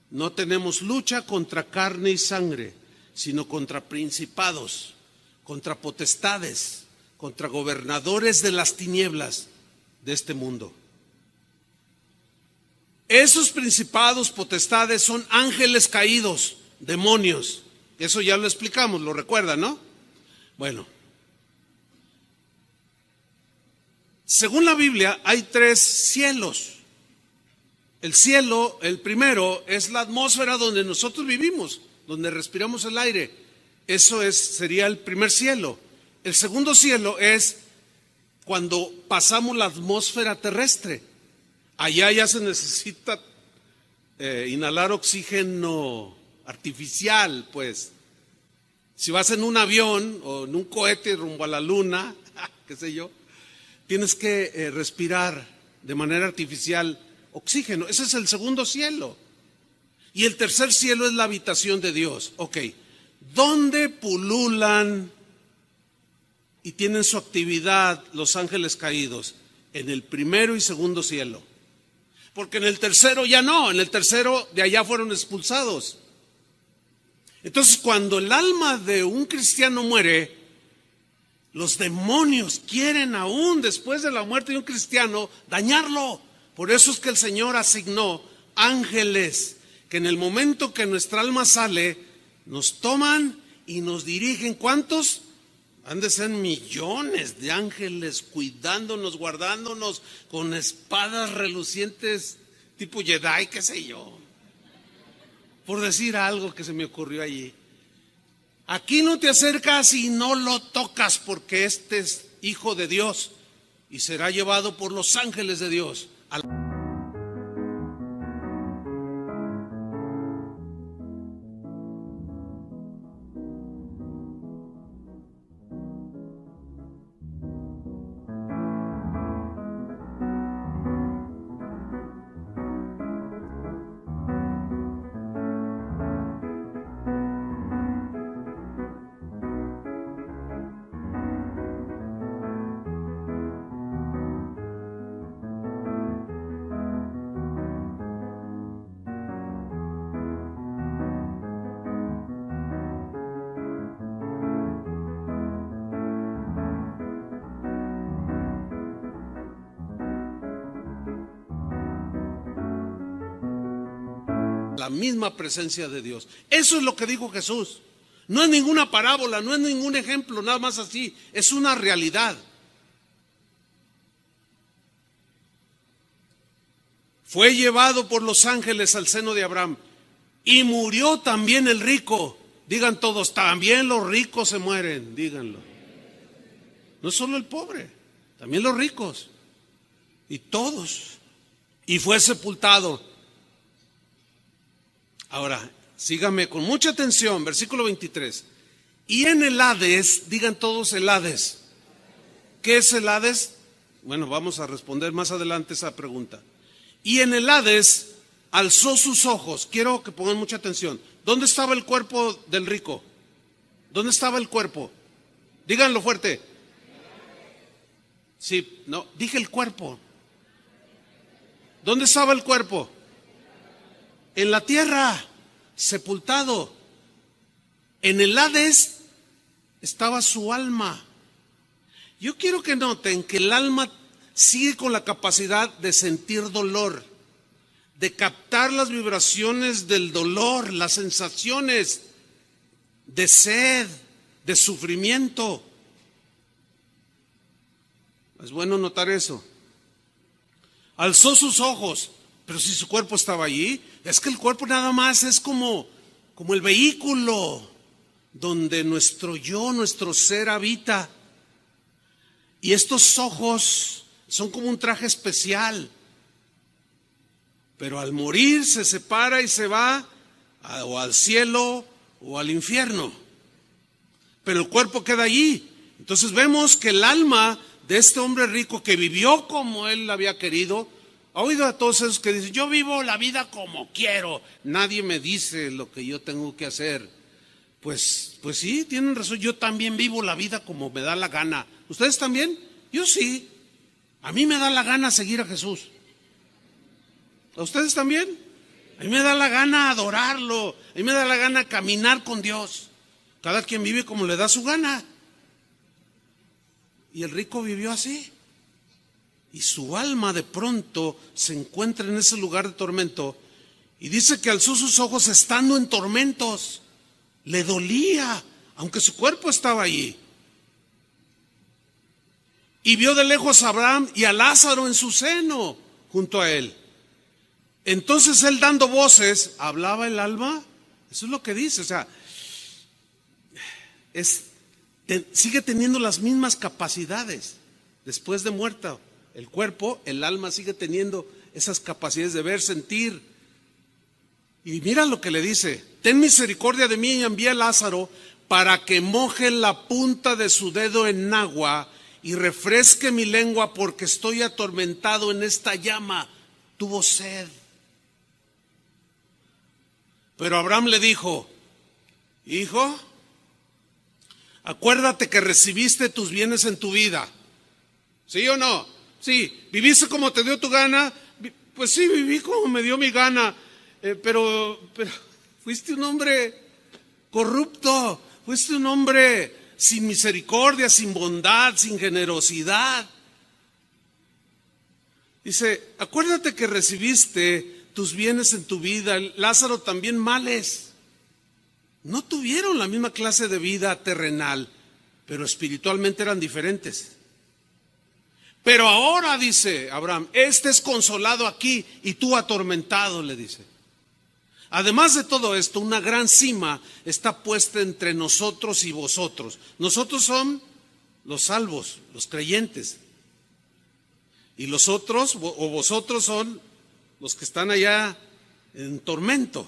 no tenemos lucha contra carne y sangre, sino contra principados, contra potestades, contra gobernadores de las tinieblas de este mundo. Esos principados, potestades son ángeles caídos, demonios. Eso ya lo explicamos, lo recuerdan, ¿no? Bueno, según la Biblia hay 3 cielos. El cielo, el primero, es la atmósfera donde nosotros vivimos, donde respiramos el aire. Eso sería el primer cielo. El segundo cielo es cuando pasamos la atmósfera terrestre. Allá ya se necesita inhalar oxígeno artificial, pues. Si vas en un avión o en un cohete rumbo a la luna, qué sé yo, tienes que respirar de manera artificial oxígeno. Ese es el segundo cielo. Y el tercer cielo es la habitación de Dios. Ok, ¿dónde pululan y tienen su actividad los ángeles caídos? En el primero y segundo cielo. Porque en el tercero ya no, en el tercero de allá fueron expulsados. Entonces, cuando el alma de un cristiano muere, los demonios quieren aún después de la muerte de un cristiano dañarlo. Por eso es que el Señor asignó ángeles que en el momento que nuestra alma sale, nos toman y nos dirigen. ¿Cuántos? Han de ser millones de ángeles cuidándonos, guardándonos con espadas relucientes tipo Jedi, qué sé yo. Por decir algo que se me ocurrió allí. Aquí no te acercas y no lo tocas, porque este es hijo de Dios y será llevado por los ángeles de Dios. La misma presencia de Dios. Eso es lo que dijo Jesús. No es ninguna parábola, no es ningún ejemplo, nada más así. Es una realidad. Fue llevado por los ángeles al seno de Abraham y murió también el rico. Digan todos, también los ricos se mueren, díganlo. No solo el pobre, también los ricos. Y todos. Y fue sepultado. Ahora, Sígame con mucha atención, versículo 23. Y en el Hades, digan todos el Hades. ¿Qué es el Hades? Bueno, vamos a responder más adelante esa pregunta. Y en el Hades alzó sus ojos. Quiero que pongan mucha atención. ¿Dónde estaba el cuerpo del rico? ¿Dónde estaba el cuerpo? Díganlo fuerte. Sí, no, dije el cuerpo. ¿Dónde estaba el cuerpo? En la tierra, sepultado. En el Hades estaba su alma. Yo quiero que noten que el alma sigue con la capacidad de sentir dolor, de captar las vibraciones del dolor, las sensaciones de sed, de sufrimiento. Es bueno notar eso. Alzó sus ojos, pero si su cuerpo estaba allí, es que el cuerpo nada más es como el vehículo donde nuestro yo, nuestro ser habita. Y estos ojos son como un traje especial. Pero al morir se separa y se va o al cielo o al infierno. Pero el cuerpo queda allí. Entonces vemos que el alma de este hombre rico que vivió como él había querido, ha oído a todos esos que dicen, yo vivo la vida como quiero, nadie me dice lo que yo tengo que hacer. Pues sí, tienen razón, yo también vivo la vida como me da la gana. ¿Ustedes también? Yo sí. A mí me da la gana seguir a Jesús. ¿A ustedes también? A mí me da la gana adorarlo, a mí me da la gana caminar con Dios. Cada quien vive como le da su gana. Y el rico vivió así. Y su alma de pronto se encuentra en ese lugar de tormento. Y dice que alzó sus ojos estando en tormentos. Le dolía, aunque su cuerpo estaba allí. Y vio de lejos a Abraham y a Lázaro en su seno, junto a él. Entonces él dando voces, ¿hablaba el alma? Eso es lo que dice, o sea, sigue teniendo las mismas capacidades después de muerto. El cuerpo, el alma sigue teniendo esas capacidades de ver, sentir. Y mira lo que le dice: ten misericordia de mí y envía a Lázaro para que moje la punta de su dedo en agua y refresque mi lengua porque estoy atormentado en esta llama. Tuvo sed. Pero Abraham le dijo: hijo, acuérdate que recibiste tus bienes en tu vida. ¿Sí o no? Sí, viviste como te dio tu gana. Pues sí, viví como me dio mi gana. Pero fuiste un hombre corrupto. Fuiste un hombre sin misericordia, sin bondad, sin generosidad. Dice, acuérdate que recibiste tus bienes en tu vida. Lázaro también males. No tuvieron la misma clase de vida terrenal, pero espiritualmente eran diferentes. Pero ahora, dice Abraham, este es consolado aquí y tú atormentado, le dice. Además de todo esto, una gran cima está puesta entre nosotros y vosotros. Nosotros son los salvos, los creyentes. Y los otros, o vosotros, son los que están allá en tormento.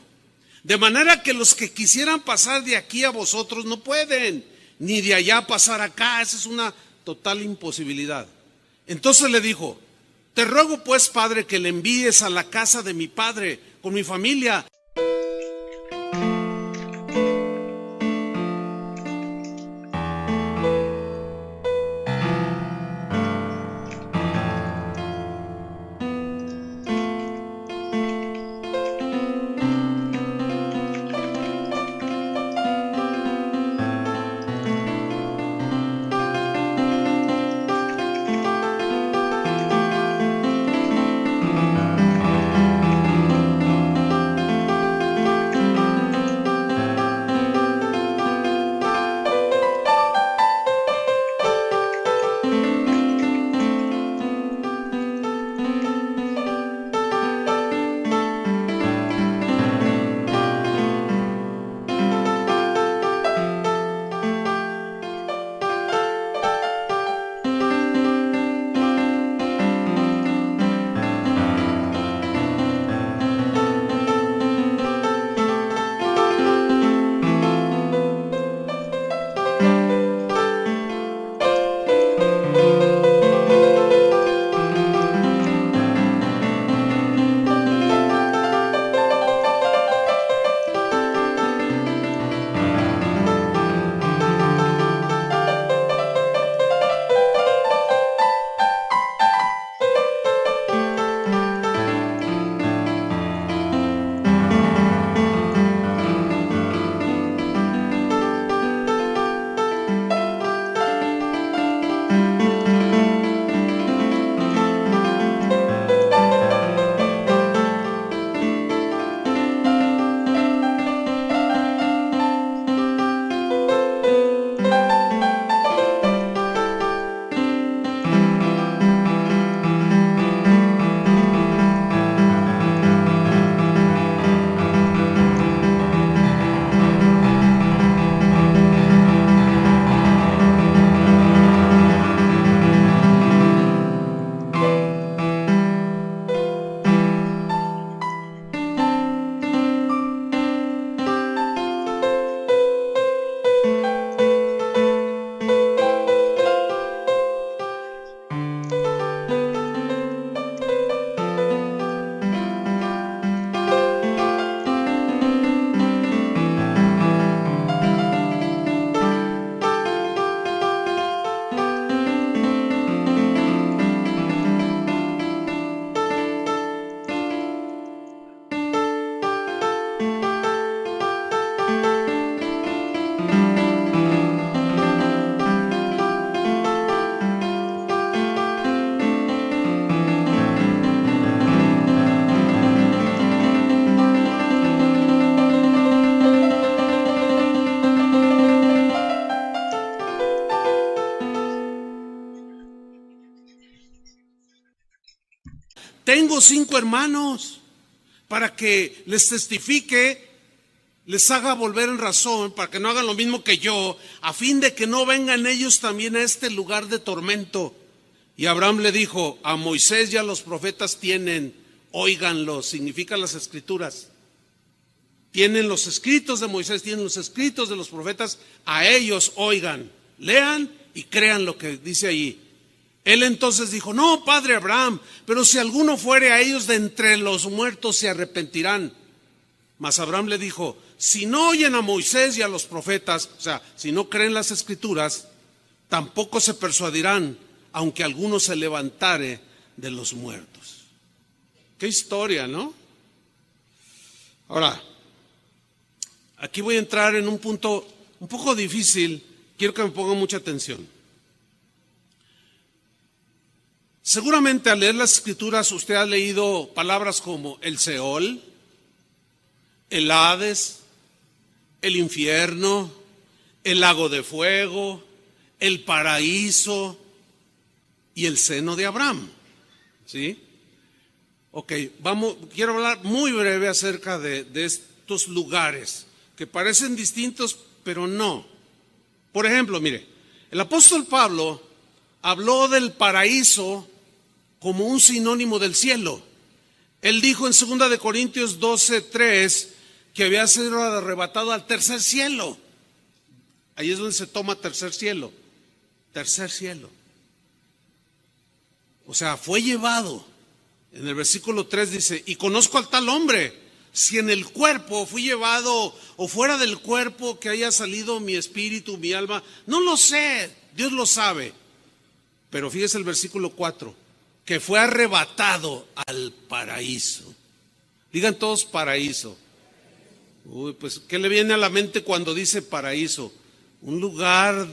De manera que los que quisieran pasar de aquí a vosotros no pueden, ni de allá pasar acá. Esa es una total imposibilidad. Entonces le dijo, te ruego pues, padre, que le envíes a la casa de mi padre con mi familia. tengo 5 hermanos, para que les testifique, les haga volver en razón, para que no hagan lo mismo que yo, a fin de que no vengan ellos también a este lugar de tormento. Y Abraham le dijo: a Moisés y a los profetas tienen, óiganlos. Significa las escrituras. Tienen los escritos de Moisés, tienen los escritos de los profetas, a ellos oigan, lean y crean lo que dice ahí. Él entonces dijo: no, padre Abraham, pero si alguno fuere a ellos de entre los muertos, se arrepentirán. Mas Abraham le dijo: si no oyen a Moisés y a los profetas, o sea, si no creen las escrituras, tampoco se persuadirán, aunque alguno se levantare de los muertos. Qué historia, ¿no? Ahora, aquí voy a entrar en un punto un poco difícil, quiero que me pongan mucha atención. Seguramente al leer las escrituras usted ha leído palabras como el Seol, el Hades, el infierno, el lago de fuego, el paraíso y el seno de Abraham. ¿Sí? Ok, quiero hablar muy breve acerca de estos lugares que parecen distintos, pero no. Por ejemplo, mire, el apóstol Pablo habló del paraíso como un sinónimo del cielo. Él dijo en 2 de Corintios 12:3 que había sido arrebatado al tercer cielo. Ahí es donde se toma tercer cielo. Tercer cielo. O sea, fue llevado. En el versículo 3 dice: y conozco al tal hombre, si en el cuerpo fui llevado o fuera del cuerpo que haya salido mi espíritu, mi alma, no lo sé, Dios lo sabe. Pero fíjese el versículo 4, que fue arrebatado al paraíso. Digan todos paraíso. Uy, pues, ¿qué le viene a la mente cuando dice paraíso? Un lugar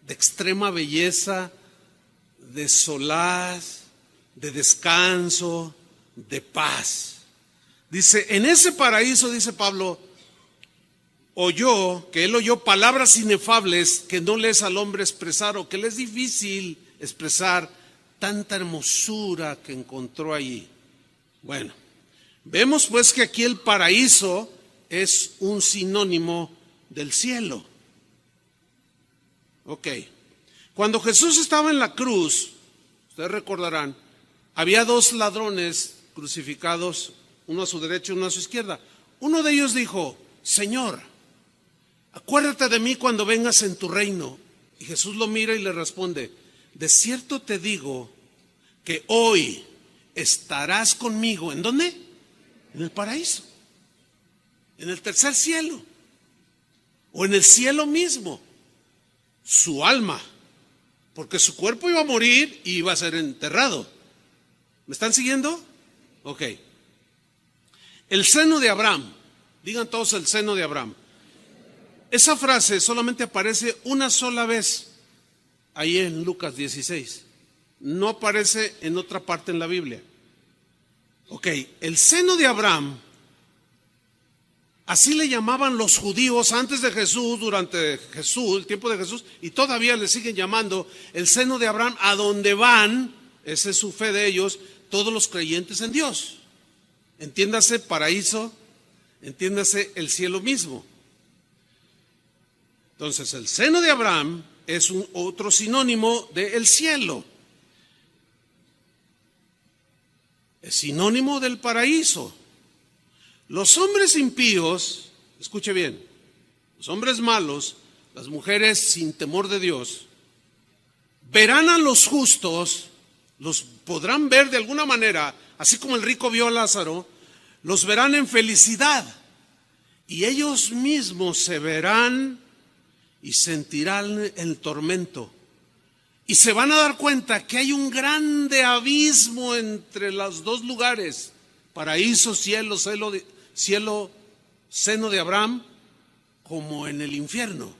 de extrema belleza, de solaz, de descanso, de paz. Dice, en ese paraíso, dice Pablo, él oyó palabras inefables que no le es al hombre expresar, o que le es difícil expresar tanta hermosura que encontró allí. Bueno, vemos pues que aquí el paraíso es un sinónimo del cielo. Ok. Cuando Jesús estaba en la cruz, ustedes recordarán, había 2 ladrones crucificados, uno a su derecha y uno a su izquierda. Uno de ellos dijo: Señor, acuérdate de mí cuando vengas en tu reino. Y Jesús lo mira y le responde: de cierto te digo que hoy estarás conmigo. ¿En dónde? En el paraíso, en el tercer cielo, o en el cielo mismo. Su alma, porque su cuerpo iba a morir y iba a ser enterrado. ¿Me están siguiendo? Ok. El seno de Abraham. Digan todos el seno de Abraham. Esa frase solamente aparece una sola vez ahí en Lucas 16. No aparece en otra parte en la Biblia. Ok, el seno de Abraham, así le llamaban los judíos antes de Jesús, durante Jesús, el tiempo de Jesús, y todavía le siguen llamando el seno de Abraham, a donde van, esa es su fe de ellos, todos los creyentes en Dios. Entiéndase paraíso, entiéndase el cielo mismo. Entonces el seno de Abraham es otro sinónimo del cielo. Es sinónimo del paraíso. Los hombres impíos, escuche bien, los hombres malos, las mujeres sin temor de Dios, verán a los justos, los podrán ver de alguna manera, así como el rico vio a Lázaro, los verán en felicidad, y ellos mismos se verán y sentirán el tormento, y se van a dar cuenta que hay un grande abismo entre los dos lugares, paraíso, cielo, seno de Abraham, como en el infierno.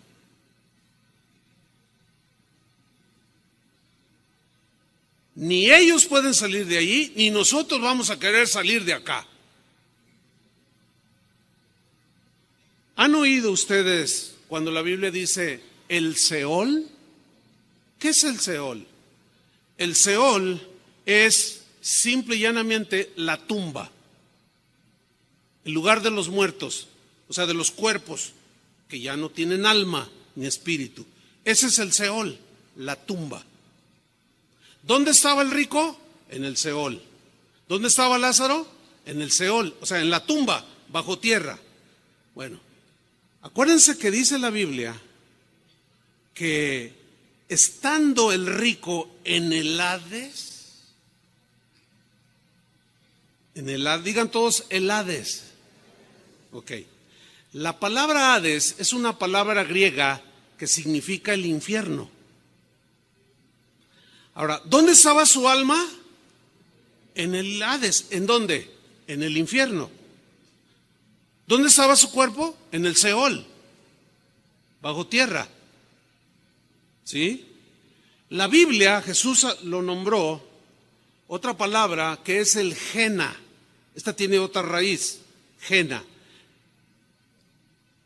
Ni ellos pueden salir de allí, ni nosotros vamos a querer salir de acá. ¿Han oído ustedes cuando la Biblia dice el Seol? ¿Qué es el Seol? El Seol es simple y llanamente la tumba, el lugar de los muertos, o sea, de los cuerpos que ya no tienen alma ni espíritu. Ese es el Seol, la tumba. ¿Dónde estaba el rico? En el Seol. ¿Dónde estaba Lázaro? En el Seol, o sea, en la tumba, bajo tierra. Bueno, acuérdense que dice la Biblia que estando el rico en el Hades, digan todos el Hades. Ok. La palabra Hades es una palabra griega que significa el infierno. Ahora, ¿dónde estaba su alma? En el Hades. ¿En dónde? En el infierno. ¿Dónde estaba su cuerpo? En el Seol, bajo tierra. ¿Sí? La Biblia, Jesús lo nombró otra palabra que es el Gena. Esta tiene otra raíz, Gena.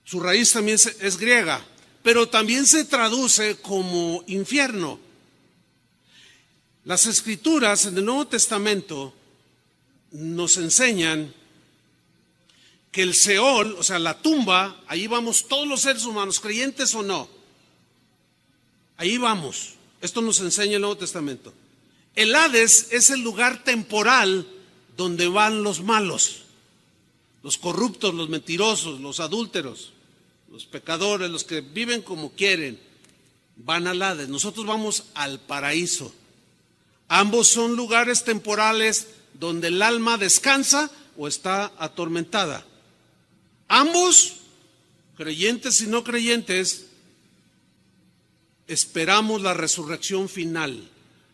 Su raíz también es griega, pero también se traduce como infierno. Las Escrituras en el Nuevo Testamento nos enseñan que el Seol, o sea, la tumba, ahí vamos todos los seres humanos, creyentes o no. Ahí vamos. Esto nos enseña el Nuevo Testamento. El Hades es el lugar temporal donde van los malos, los corruptos, los mentirosos, los adúlteros, los pecadores, los que viven como quieren, van al Hades. Nosotros vamos al paraíso. Ambos son lugares temporales donde el alma descansa o está atormentada. Ambos, creyentes y no creyentes, esperamos la resurrección final.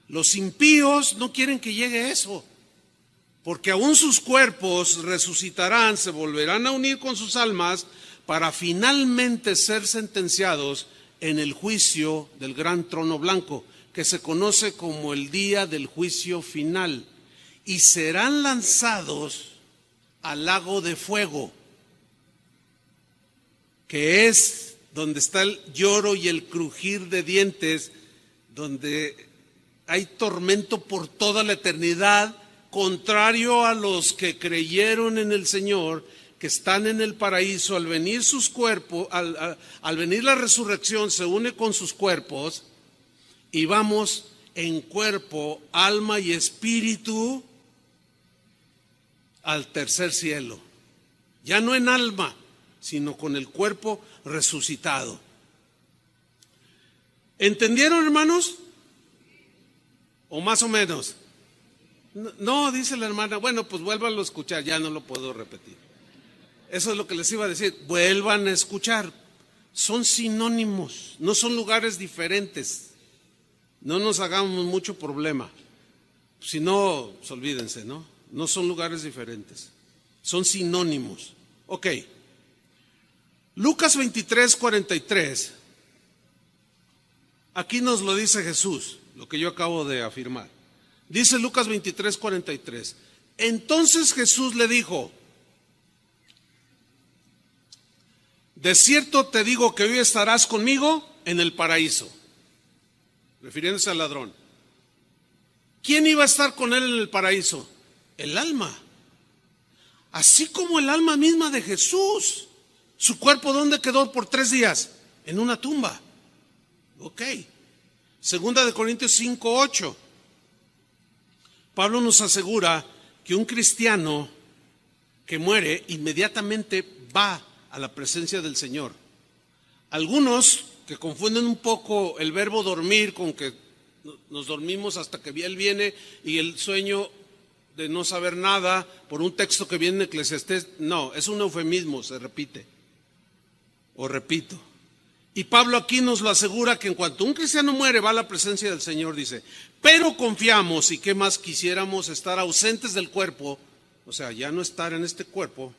Los impíos no quieren que llegue eso, porque aún sus cuerpos resucitarán, se volverán a unir con sus almas para finalmente ser sentenciados en el juicio del gran trono blanco, que se conoce como el día del juicio final, y serán lanzados al lago de fuego, que es donde está el lloro y el crujir de dientes, donde hay tormento por toda la eternidad, contrario a los que creyeron en el Señor, que están en el paraíso. Al venir sus cuerpos, al venir la resurrección, se une con sus cuerpos y vamos en cuerpo, alma y espíritu al tercer cielo. Ya no en alma, sino con el cuerpo resucitado. ¿Entendieron, hermanos? ¿O más o menos? No, dice la hermana, bueno, pues vuélvanlo a escuchar, ya no lo puedo repetir. Eso es lo que les iba a decir, vuelvan a escuchar. Son sinónimos, no son lugares diferentes. No nos hagamos mucho problema. Si no, pues olvídense, ¿no? No son lugares diferentes, son sinónimos. Ok. Lucas 23:43, aquí nos lo dice Jesús, lo que yo acabo de afirmar. Dice Lucas 23:43, entonces Jesús le dijo, de cierto te digo que hoy estarás conmigo en el paraíso, refiriéndose al ladrón. ¿Quién iba a estar con él en el paraíso? El alma, así como el alma misma de Jesús. ¿Su cuerpo dónde quedó por 3 días? En una tumba. Ok. Segunda de Corintios 5:8. Pablo nos asegura que un cristiano que muere inmediatamente va a la presencia del Señor. Algunos que confunden un poco el verbo dormir con que nos dormimos hasta que Él viene y el sueño de no saber nada por un texto que viene en Eclesiastés. No, es un eufemismo, se repite. O repito. Y Pablo aquí nos lo asegura que en cuanto un cristiano muere va a la presencia del Señor, dice, pero confiamos y qué más quisiéramos estar ausentes del cuerpo, o sea, ya no estar en este cuerpo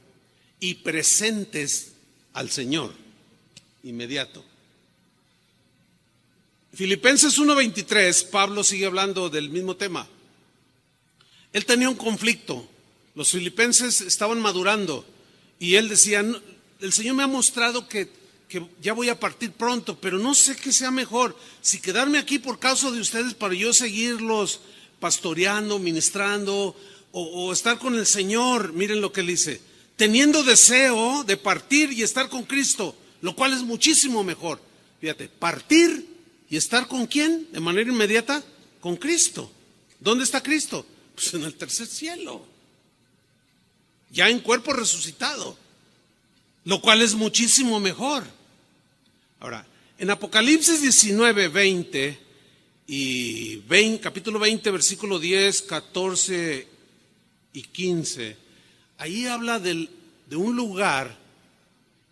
y presentes al Señor, inmediato. Filipenses 1:23, Pablo sigue hablando del mismo tema. Él tenía un conflicto, los filipenses estaban madurando y él decía, el Señor me ha mostrado que ya voy a partir pronto, pero no sé qué sea mejor, si quedarme aquí por causa de ustedes para yo seguirlos pastoreando, ministrando o estar con el Señor. Miren lo que él dice: teniendo deseo de partir y estar con Cristo, lo cual es muchísimo mejor. Fíjate, partir y estar ¿con quién? De manera inmediata, con Cristo. ¿Dónde está Cristo? Pues en el tercer cielo, ya en cuerpo resucitado, lo cual es muchísimo mejor. Ahora, en Apocalipsis 19, 20 y capítulo 20, versículo 10, 14 y 15, ahí habla de un lugar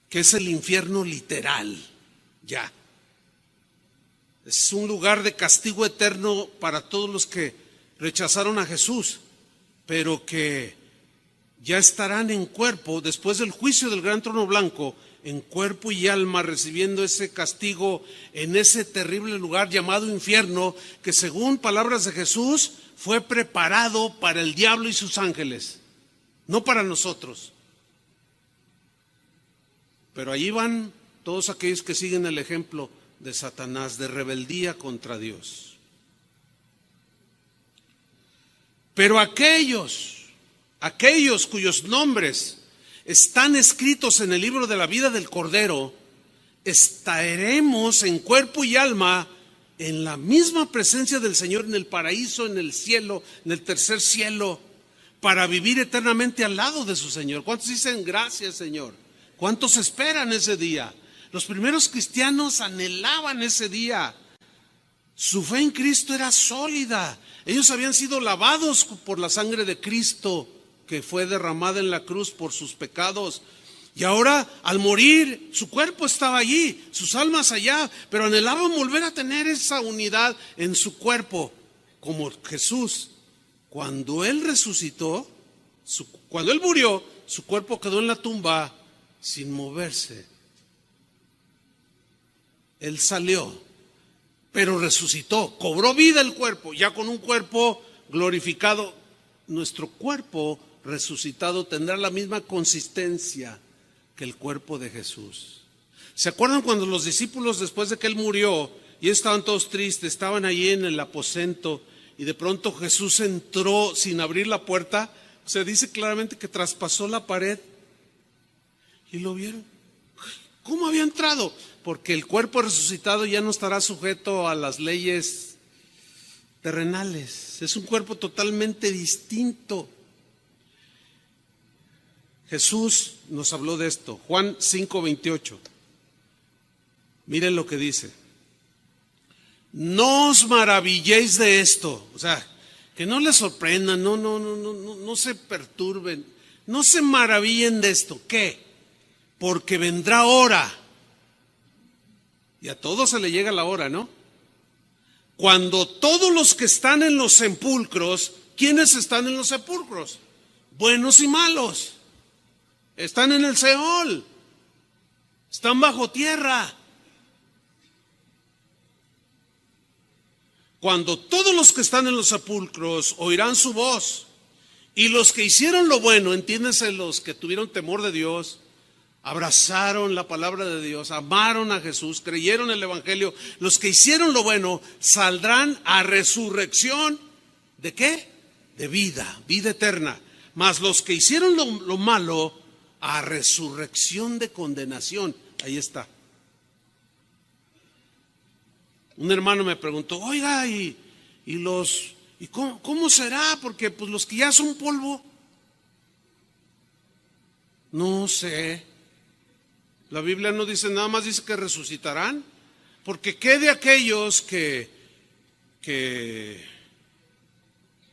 que es el infierno literal, ya. Es un lugar de castigo eterno para todos los que rechazaron a Jesús, pero que ya estarán en cuerpo, después del juicio del gran trono blanco, en cuerpo y alma, recibiendo ese castigo en ese terrible lugar llamado infierno, que según palabras de Jesús fue preparado para el diablo y sus ángeles, no para nosotros. Pero allí van todos aquellos que siguen el ejemplo de Satanás, de rebeldía contra Dios. Pero aquellos cuyos nombres están escritos en el libro de la vida del Cordero, estaremos en cuerpo y alma en la misma presencia del Señor, en el paraíso, en el cielo, en el tercer cielo, para vivir eternamente al lado de su Señor. ¿Cuántos dicen gracias, Señor? ¿Cuántos esperan ese día? Los primeros cristianos anhelaban ese día. Su fe en Cristo era sólida. Ellos habían sido lavados por la sangre de Cristo, que fue derramada en la cruz por sus pecados. Y ahora, al morir, su cuerpo estaba allí, sus almas allá, pero anhelaban volver a tener esa unidad en su cuerpo, como Jesús. Cuando Él resucitó, cuando Él murió, su cuerpo quedó en la tumba sin moverse. Él salió, pero resucitó, cobró vida el cuerpo, ya con un cuerpo glorificado. Nuestro cuerpo resucitado tendrá la misma consistencia que el cuerpo de Jesús. ¿Se acuerdan cuando los discípulos, después de que Él murió, y estaban todos tristes, estaban allí en el aposento, y de pronto Jesús entró sin abrir la puerta? Se dice claramente que traspasó la pared y lo vieron. ¿Cómo había entrado? Porque el cuerpo resucitado ya no estará sujeto a las leyes terrenales. Es un cuerpo totalmente distinto. Jesús nos habló de esto. Juan 5:28. Miren lo que dice: no os maravilléis de esto. O sea, que no les sorprendan, no se perturben, no se maravillen de esto. ¿Qué? Porque vendrá hora, y a todos se le llega la hora, ¿no? Cuando todos los que están en los sepulcros, ¿quiénes están en los sepulcros? Buenos y malos. Están en el Seol, están bajo tierra. Cuando todos los que están en los sepulcros oirán su voz, y los que hicieron lo bueno, entiéndase, los que tuvieron temor de Dios, abrazaron la palabra de Dios, amaron a Jesús, creyeron el Evangelio, los que hicieron lo bueno saldrán a resurrección. ¿De qué? De vida eterna. Mas los que hicieron lo malo, a resurrección de condenación. Ahí está. Un hermano me preguntó: oiga, ¿y cómo será? Porque pues los que ya son polvo. No sé. La Biblia no dice nada más, dice que resucitarán. Porque ¿qué de aquellos que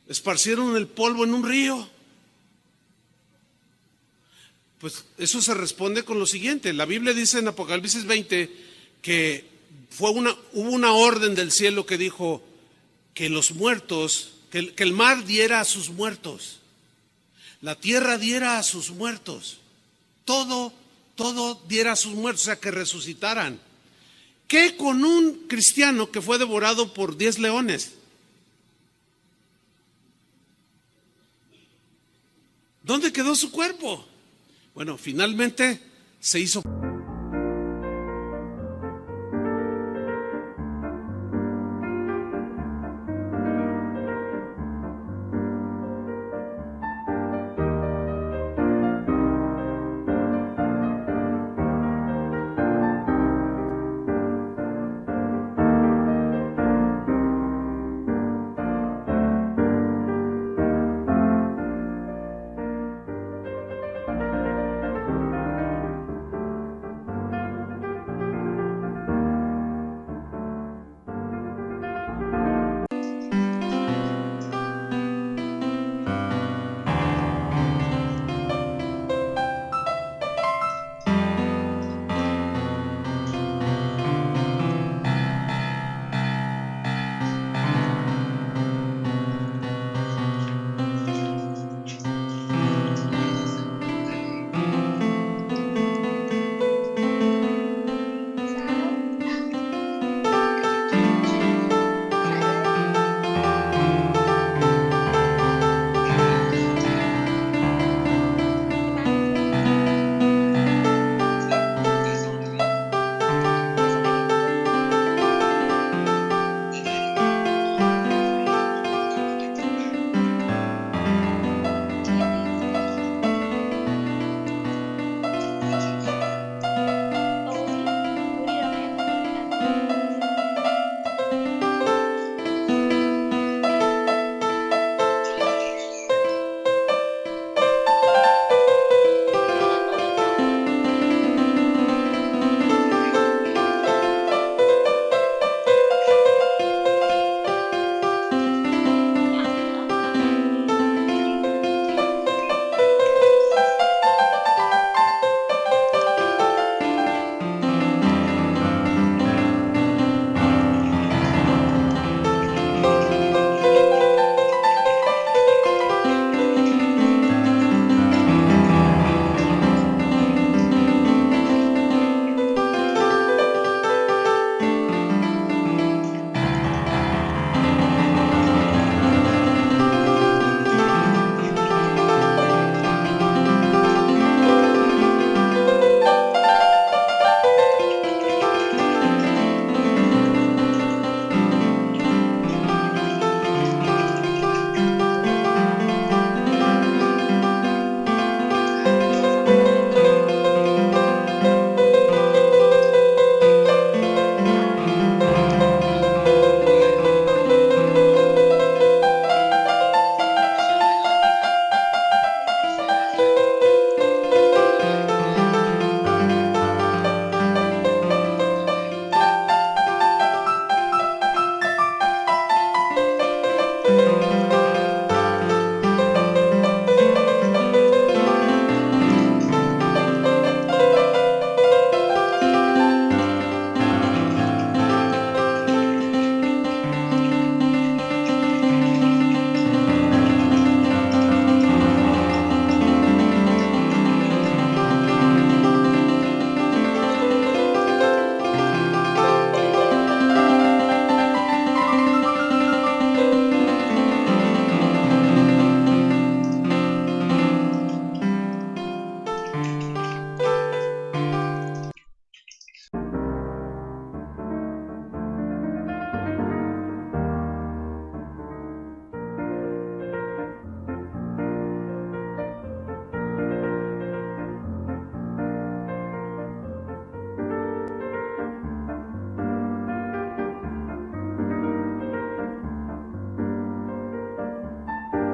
esparcieron el polvo en un río? Pues eso se responde con lo siguiente. La Biblia dice en Apocalipsis 20 que hubo una orden del cielo que dijo que los muertos, que el mar diera a sus muertos, la tierra diera a sus muertos, todo diera a sus muertos, o sea, que resucitaran. ¿Qué con un cristiano que fue devorado por 10 leones? ¿Dónde quedó su cuerpo? Bueno, finalmente se hizo.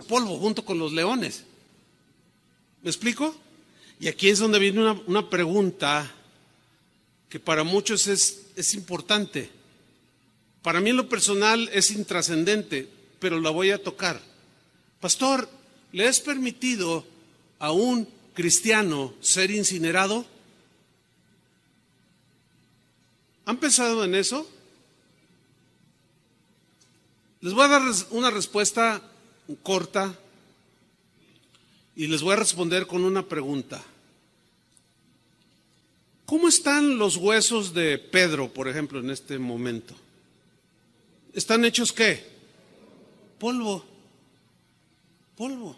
polvo junto con los leones. ¿Me explico? Y aquí es donde viene una pregunta que para muchos es importante. Para mí en lo personal es intrascendente, pero la voy a tocar. Pastor, ¿le es permitido a un cristiano ser incinerado? ¿Han pensado en eso? Les voy a dar una respuesta corta y les voy a responder con una pregunta. ¿Cómo están los huesos de Pedro, por ejemplo, en este momento? ¿Están hechos qué? Polvo. Polvo.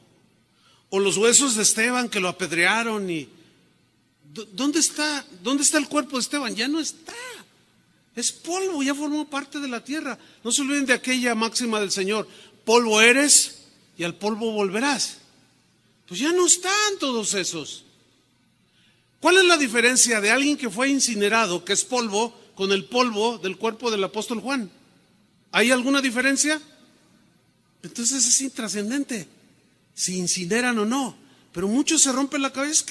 O los huesos de Esteban que lo apedrearon y ¿dónde está el cuerpo de Esteban? Ya no está. Es polvo, ya formó parte de la tierra. No se olviden de aquella máxima del Señor: polvo eres y al polvo volverás. Pues ya no están todos esos. ¿Cuál es la diferencia de alguien que fue incinerado, que es polvo, con el polvo del cuerpo del apóstol Juan? ¿Hay alguna diferencia? Entonces es intrascendente si incineran o no. Pero muchos se rompen la cabeza.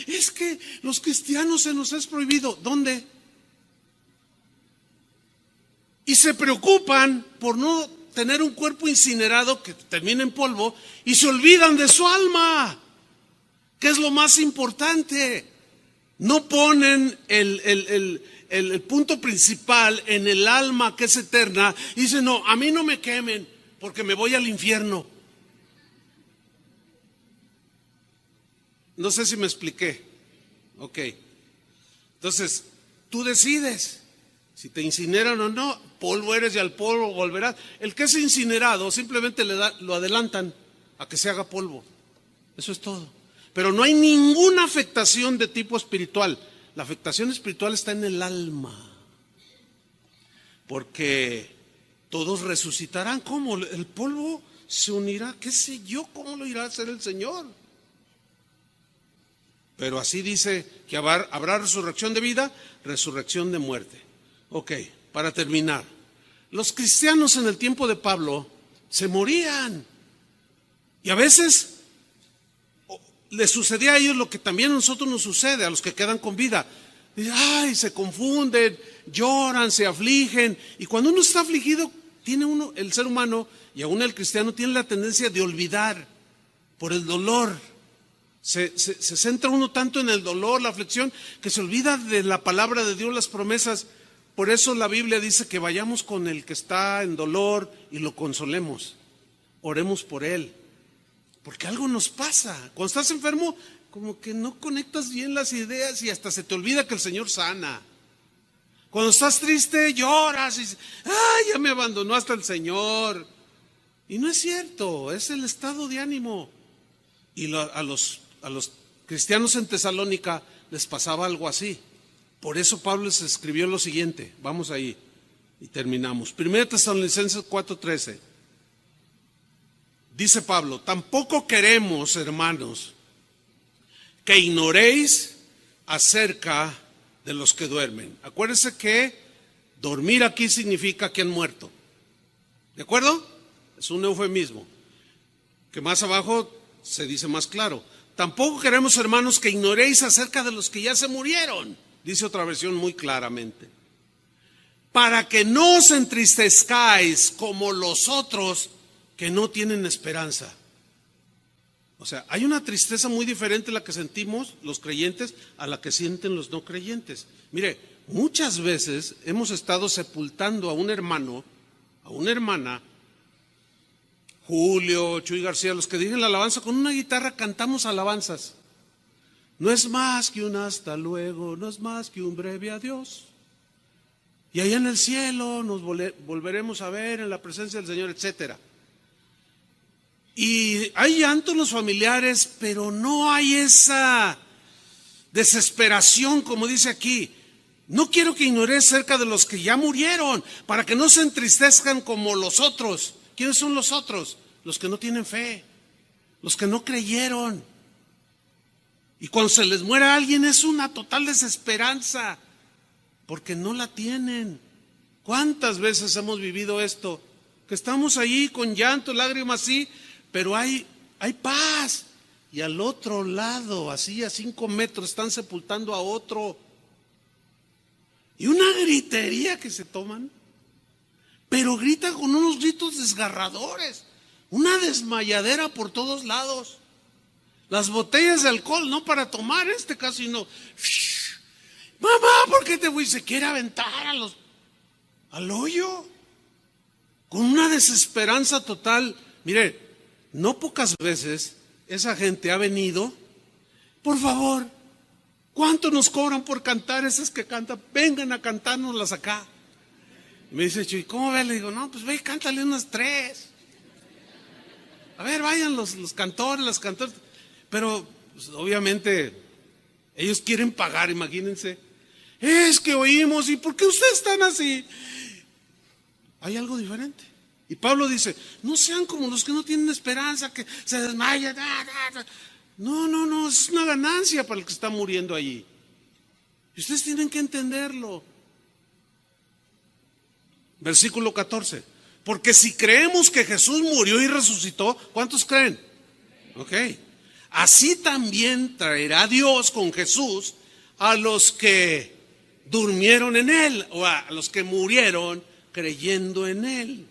Es que los cristianos se nos es prohibido. ¿Dónde? Y se preocupan por no tener un cuerpo incinerado que termine en polvo y se olvidan de su alma, que es lo más importante. No ponen el punto principal en el alma, que es eterna, y dicen: no, a mí no me quemen porque me voy al infierno. No sé si me expliqué. Ok. Entonces, tú decides si te incineran o no. Polvo eres y al polvo volverás. El que es incinerado simplemente lo adelantan a que se haga polvo. Eso es todo. Pero no hay ninguna afectación de tipo espiritual. La afectación espiritual está en el alma. Porque todos resucitarán. ¿Cómo? El polvo se unirá. ¿Qué sé yo? ¿Cómo lo irá a hacer el Señor? Pero así dice que habrá resurrección de vida, resurrección de muerte. Ok, para terminar. Los cristianos en el tiempo de Pablo se morían. Y a veces les sucedía a ellos lo que también a nosotros nos sucede, a los que quedan con vida. Dicen: ay, se confunden, lloran, se afligen. Y cuando uno está afligido, el ser humano y aún el cristiano tiene la tendencia de olvidar por el dolor. Se centra uno tanto en el dolor, la aflicción, que se olvida de la palabra de Dios, las promesas. Por eso la Biblia dice que vayamos con el que está en dolor y lo consolemos. Oremos por él. Porque algo nos pasa. Cuando estás enfermo, como que no conectas bien las ideas y hasta se te olvida que el Señor sana. Cuando estás triste, lloras y dices: ay, ya me abandonó hasta el Señor. Y no es cierto, es el estado de ánimo. Y a los cristianos en Tesalónica les pasaba algo así. Por eso Pablo les escribió lo siguiente. Vamos ahí y terminamos. 1 Tesalonicenses 4:13. Dice Pablo: tampoco queremos, hermanos, que ignoréis acerca de los que duermen. Acuérdense que dormir aquí significa que han muerto. ¿De acuerdo? Es un eufemismo. Que más abajo se dice más claro. Tampoco queremos, hermanos, que ignoréis acerca de los que ya se murieron. Dice otra versión muy claramente. Para que no os entristezcáis como los otros que no tienen esperanza. O sea, hay una tristeza muy diferente la que sentimos los creyentes a la que sienten los no creyentes. Mire, muchas veces hemos estado sepultando a un hermano, a una hermana, Julio, Chuy García, los que dirigen la alabanza, con una guitarra cantamos alabanzas. No es más que un hasta luego, no es más que un breve adiós. Y allá en el cielo nos volveremos a ver en la presencia del Señor, etcétera. Y hay llanto en los familiares, pero no hay esa desesperación como dice aquí. No quiero que ignoréis cerca de los que ya murieron, para que no se entristezcan como los otros. ¿Quiénes son los otros? Los que no tienen fe, los que no creyeron. Y cuando se les muere a alguien es una total desesperanza, porque no la tienen. ¿Cuántas veces hemos vivido esto? Que estamos ahí con llanto, lágrimas, sí, pero hay paz. Y al otro lado, así a 5 metros, están sepultando a otro. Y una gritería que se toman, pero gritan con unos gritos desgarradores, una desmayadera por todos lados. Las botellas de alcohol, no para tomar, casi no. Mamá, ¿por qué te voy? Se quiere aventar al hoyo, con una desesperanza total. Mire, no pocas veces esa gente ha venido, por favor, ¿cuánto nos cobran por cantar esas que cantan? Vengan a cantárnoslas acá. Y me dice Chuy, ¿cómo ves? Le digo, no, pues ve, cántale unas 3. A ver, vayan los cantores, las cantoras. Pero pues, obviamente ellos quieren pagar, imagínense. Es que oímos, ¿y por qué ustedes están así? Hay algo diferente. Y Pablo dice, no sean como los que no tienen esperanza, que se desmayan. No, es una ganancia para el que está muriendo allí. Y ustedes tienen que entenderlo. Versículo 14. Porque si creemos que Jesús murió y resucitó, ¿cuántos creen? Ok. Así también traerá Dios con Jesús a los que durmieron en Él, o a los que murieron creyendo en Él.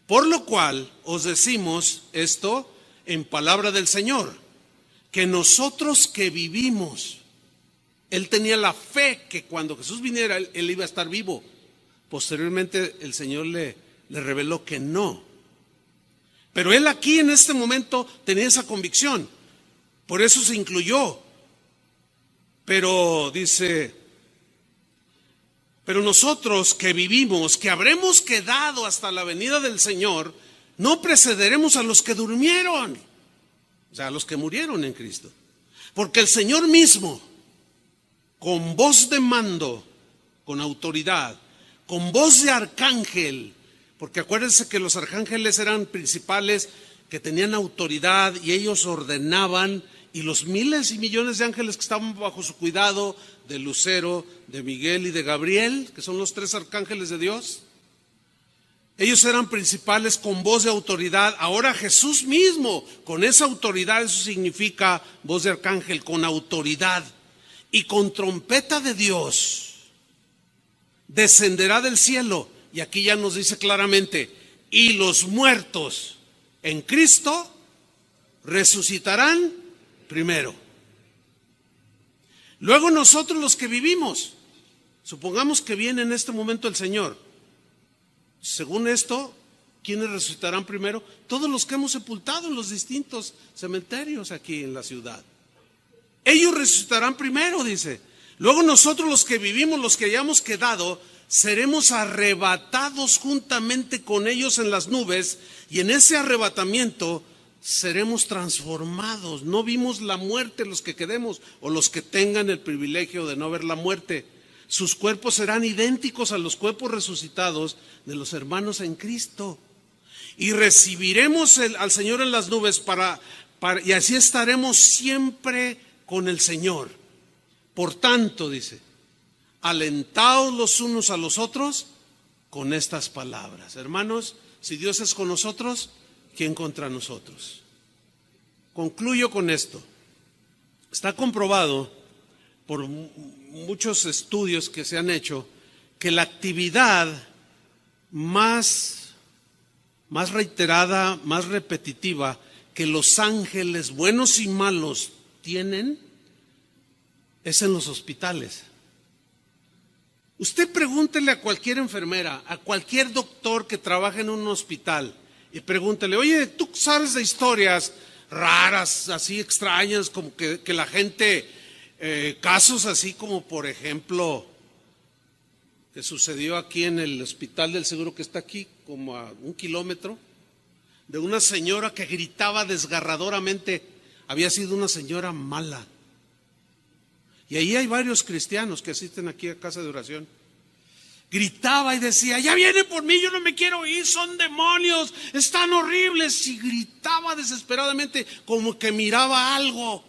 Por lo cual os decimos esto en palabra del Señor, que nosotros que vivimos, Él tenía la fe que cuando Jesús viniera, Él iba a estar vivo. Posteriormente el Señor le reveló que no. Pero Él aquí en este momento tenía esa convicción. Por eso se incluyó. Pero dice, pero nosotros que vivimos, que habremos quedado hasta la venida del Señor, no precederemos a los que durmieron, o sea, a los que murieron en Cristo. Porque el Señor mismo, con voz de mando, con autoridad, con voz de arcángel, porque acuérdense que los arcángeles eran principales que tenían autoridad y ellos ordenaban, y los miles y millones de ángeles que estaban bajo su cuidado, de Lucero, de Miguel y de Gabriel, que son los 3 arcángeles de Dios, ellos eran principales con voz de autoridad. Ahora Jesús mismo, con esa autoridad, eso significa voz de arcángel, con autoridad y con trompeta de Dios, descenderá del cielo. Y aquí ya nos dice claramente, y los muertos en Cristo resucitarán primero. Luego nosotros los que vivimos, supongamos que viene en este momento el Señor. Según esto, ¿quiénes resucitarán primero? Todos los que hemos sepultado en los distintos cementerios aquí en la ciudad. Ellos resucitarán primero, dice. Luego nosotros los que vivimos, los que hayamos quedado, seremos arrebatados juntamente con ellos en las nubes, y en ese arrebatamiento seremos transformados. No vimos la muerte los que quedemos, o los que tengan el privilegio de no ver la muerte. Sus cuerpos serán idénticos a los cuerpos resucitados de los hermanos en Cristo. Y recibiremos al Señor en las nubes y así estaremos siempre con el Señor. Por tanto, dice, alentaos los unos a los otros con estas palabras. Hermanos, si Dios es con nosotros, ¿quién contra nosotros? Concluyo con esto. Está comprobado por muchos estudios que se han hecho que la actividad más reiterada, más repetitiva que los ángeles buenos y malos tienen es en los hospitales. Usted pregúntele a cualquier enfermera, a cualquier doctor que trabaje en un hospital y pregúntele, oye, ¿tú sabes de historias raras, así extrañas, como que la gente, casos así como por ejemplo, que sucedió aquí en el Hospital del Seguro que está aquí, como a 1 kilómetro, de una señora que gritaba desgarradoramente, había sido una señora mala. Y ahí hay varios cristianos que asisten aquí a casa de oración. Gritaba y decía, ya vienen por mí, yo no me quiero ir, son demonios, están horribles. Y gritaba desesperadamente como que miraba algo.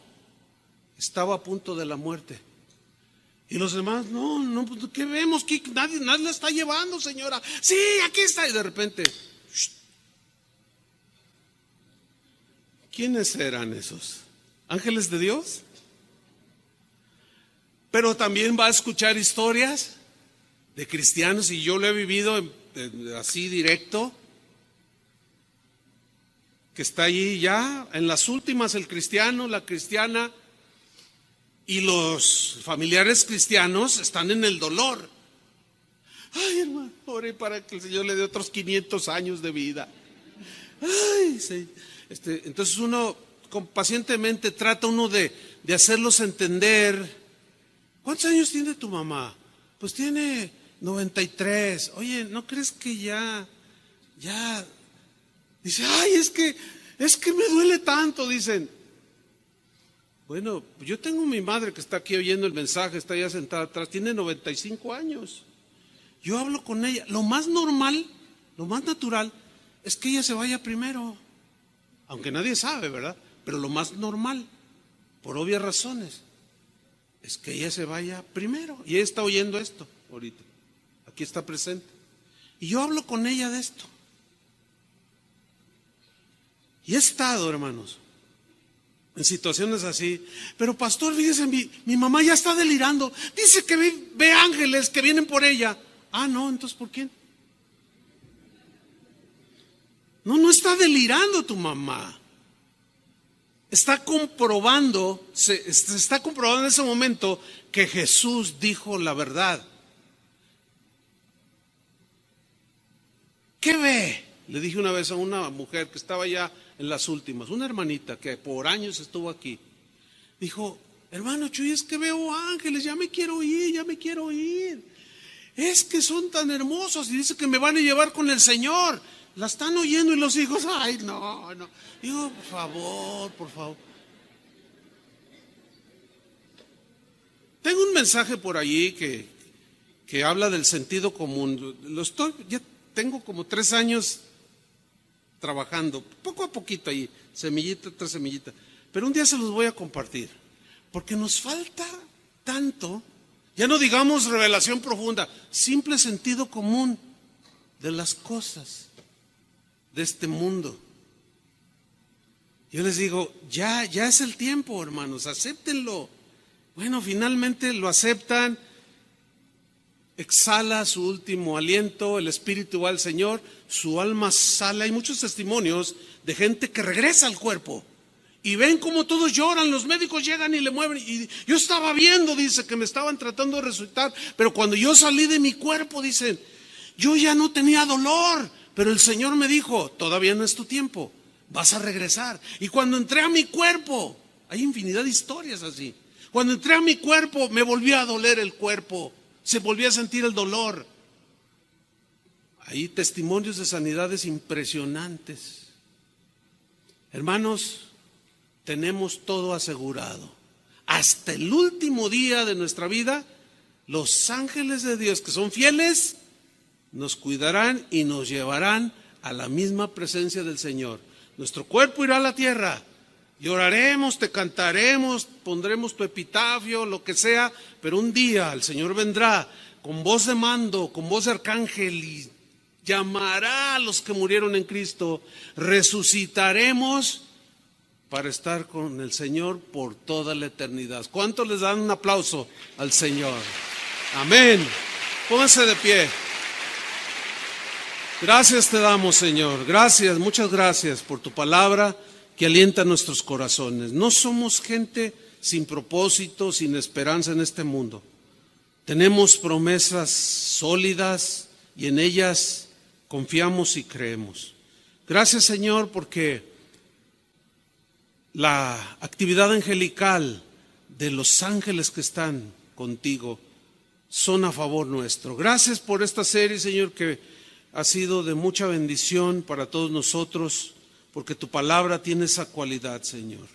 Estaba a punto de la muerte. Y los demás, no, ¿qué vemos? ¿Qué? Nadie la está llevando, señora. Sí, aquí está. Y de repente, ¿Quiénes eran esos? ¿Ángeles de Dios? Pero también va a escuchar historias de cristianos, y yo lo he vivido así directo, que está allí ya en las últimas el cristiano, la cristiana, y los familiares cristianos están en el dolor. Ay, hermano, ore para que el Señor le dé otros 500 años de vida. Ay, sí. Entonces uno pacientemente trata uno de hacerlos entender. ¿Cuántos años tiene tu mamá? Pues tiene 93. Oye, ¿no crees que ya? Dice, ay, es que me duele tanto, dicen. Bueno, yo tengo mi madre que está aquí oyendo el mensaje, está ya sentada atrás, tiene 95 años. Yo hablo con ella. Lo más normal, lo más natural, es que ella se vaya primero. Aunque nadie sabe, ¿verdad? Pero lo más normal, por obvias razones, es que ella se vaya primero. Y ella está oyendo esto ahorita. Aquí está presente. Y yo hablo con ella de esto. Y he estado, hermanos, en situaciones así. Pero pastor, fíjese, mi mamá ya está delirando. Dice que ve ángeles que vienen por ella. Ah, no, entonces ¿por quién? No está delirando tu mamá. Está comprobando, se está comprobando en ese momento que Jesús dijo la verdad. ¿Qué ve? Le dije una vez a una mujer que estaba ya en las últimas, una hermanita que por años estuvo aquí. Dijo, hermano Chuy, es que veo ángeles, ya me quiero ir. Es que son tan hermosos y dice que me van a llevar con el Señor. La están oyendo y los hijos, ay, no. Digo, por favor. Tengo un mensaje por allí que habla del sentido común. Ya tengo como 3 años trabajando, poco a poquito ahí, semillita tras semillita. Pero un día se los voy a compartir, porque nos falta tanto, ya no digamos revelación profunda, simple sentido común de las cosas de este mundo. Yo les digo, ya es el tiempo, hermanos, acéptenlo. Bueno, finalmente lo aceptan, exhala su último aliento, el espíritu va al Señor, su alma sale. Hay muchos testimonios de gente que regresa al cuerpo y ven como todos lloran, los médicos llegan y le mueven. Y yo estaba viendo, dice, que me estaban tratando de resucitar, pero cuando yo salí de mi cuerpo, dicen, yo ya no tenía dolor, pero el Señor me dijo, todavía no es tu tiempo, vas a regresar. Y cuando entré a mi cuerpo, hay infinidad de historias así. Cuando entré a mi cuerpo, me volvió a doler el cuerpo, se volvió a sentir el dolor. Hay testimonios de sanidades impresionantes. Hermanos, tenemos todo asegurado. Hasta el último día de nuestra vida, los ángeles de Dios que son fieles, nos cuidarán y nos llevarán a la misma presencia del Señor. Nuestro cuerpo irá a la tierra. Lloraremos, te cantaremos, pondremos tu epitafio, lo que sea, pero un día el Señor vendrá con voz de mando, con voz de arcángel y llamará a los que murieron en Cristo. Resucitaremos para estar con el Señor por toda la eternidad. ¿Cuántos les dan un aplauso al Señor? Amén. Pónganse de pie. Gracias te damos, Señor. Gracias, muchas gracias por tu palabra que alienta nuestros corazones. No somos gente sin propósito, sin esperanza en este mundo. Tenemos promesas sólidas y en ellas confiamos y creemos. Gracias, Señor, porque la actividad angelical de los ángeles que están contigo son a favor nuestro. Gracias por esta serie, Señor, que ha sido de mucha bendición para todos nosotros, porque tu palabra tiene esa cualidad, Señor.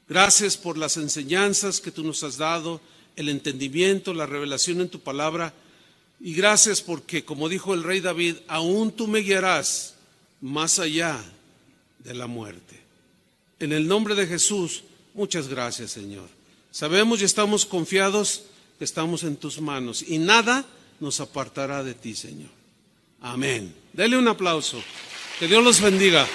Gracias por las enseñanzas que tú nos has dado, el entendimiento, la revelación en tu palabra. Y gracias porque, como dijo el rey David, aún tú me guiarás más allá de la muerte. En el nombre de Jesús, muchas gracias, Señor. Sabemos y estamos confiados que estamos en tus manos y nada nos apartará de ti, Señor. Amén. Dele un aplauso. Que Dios los bendiga.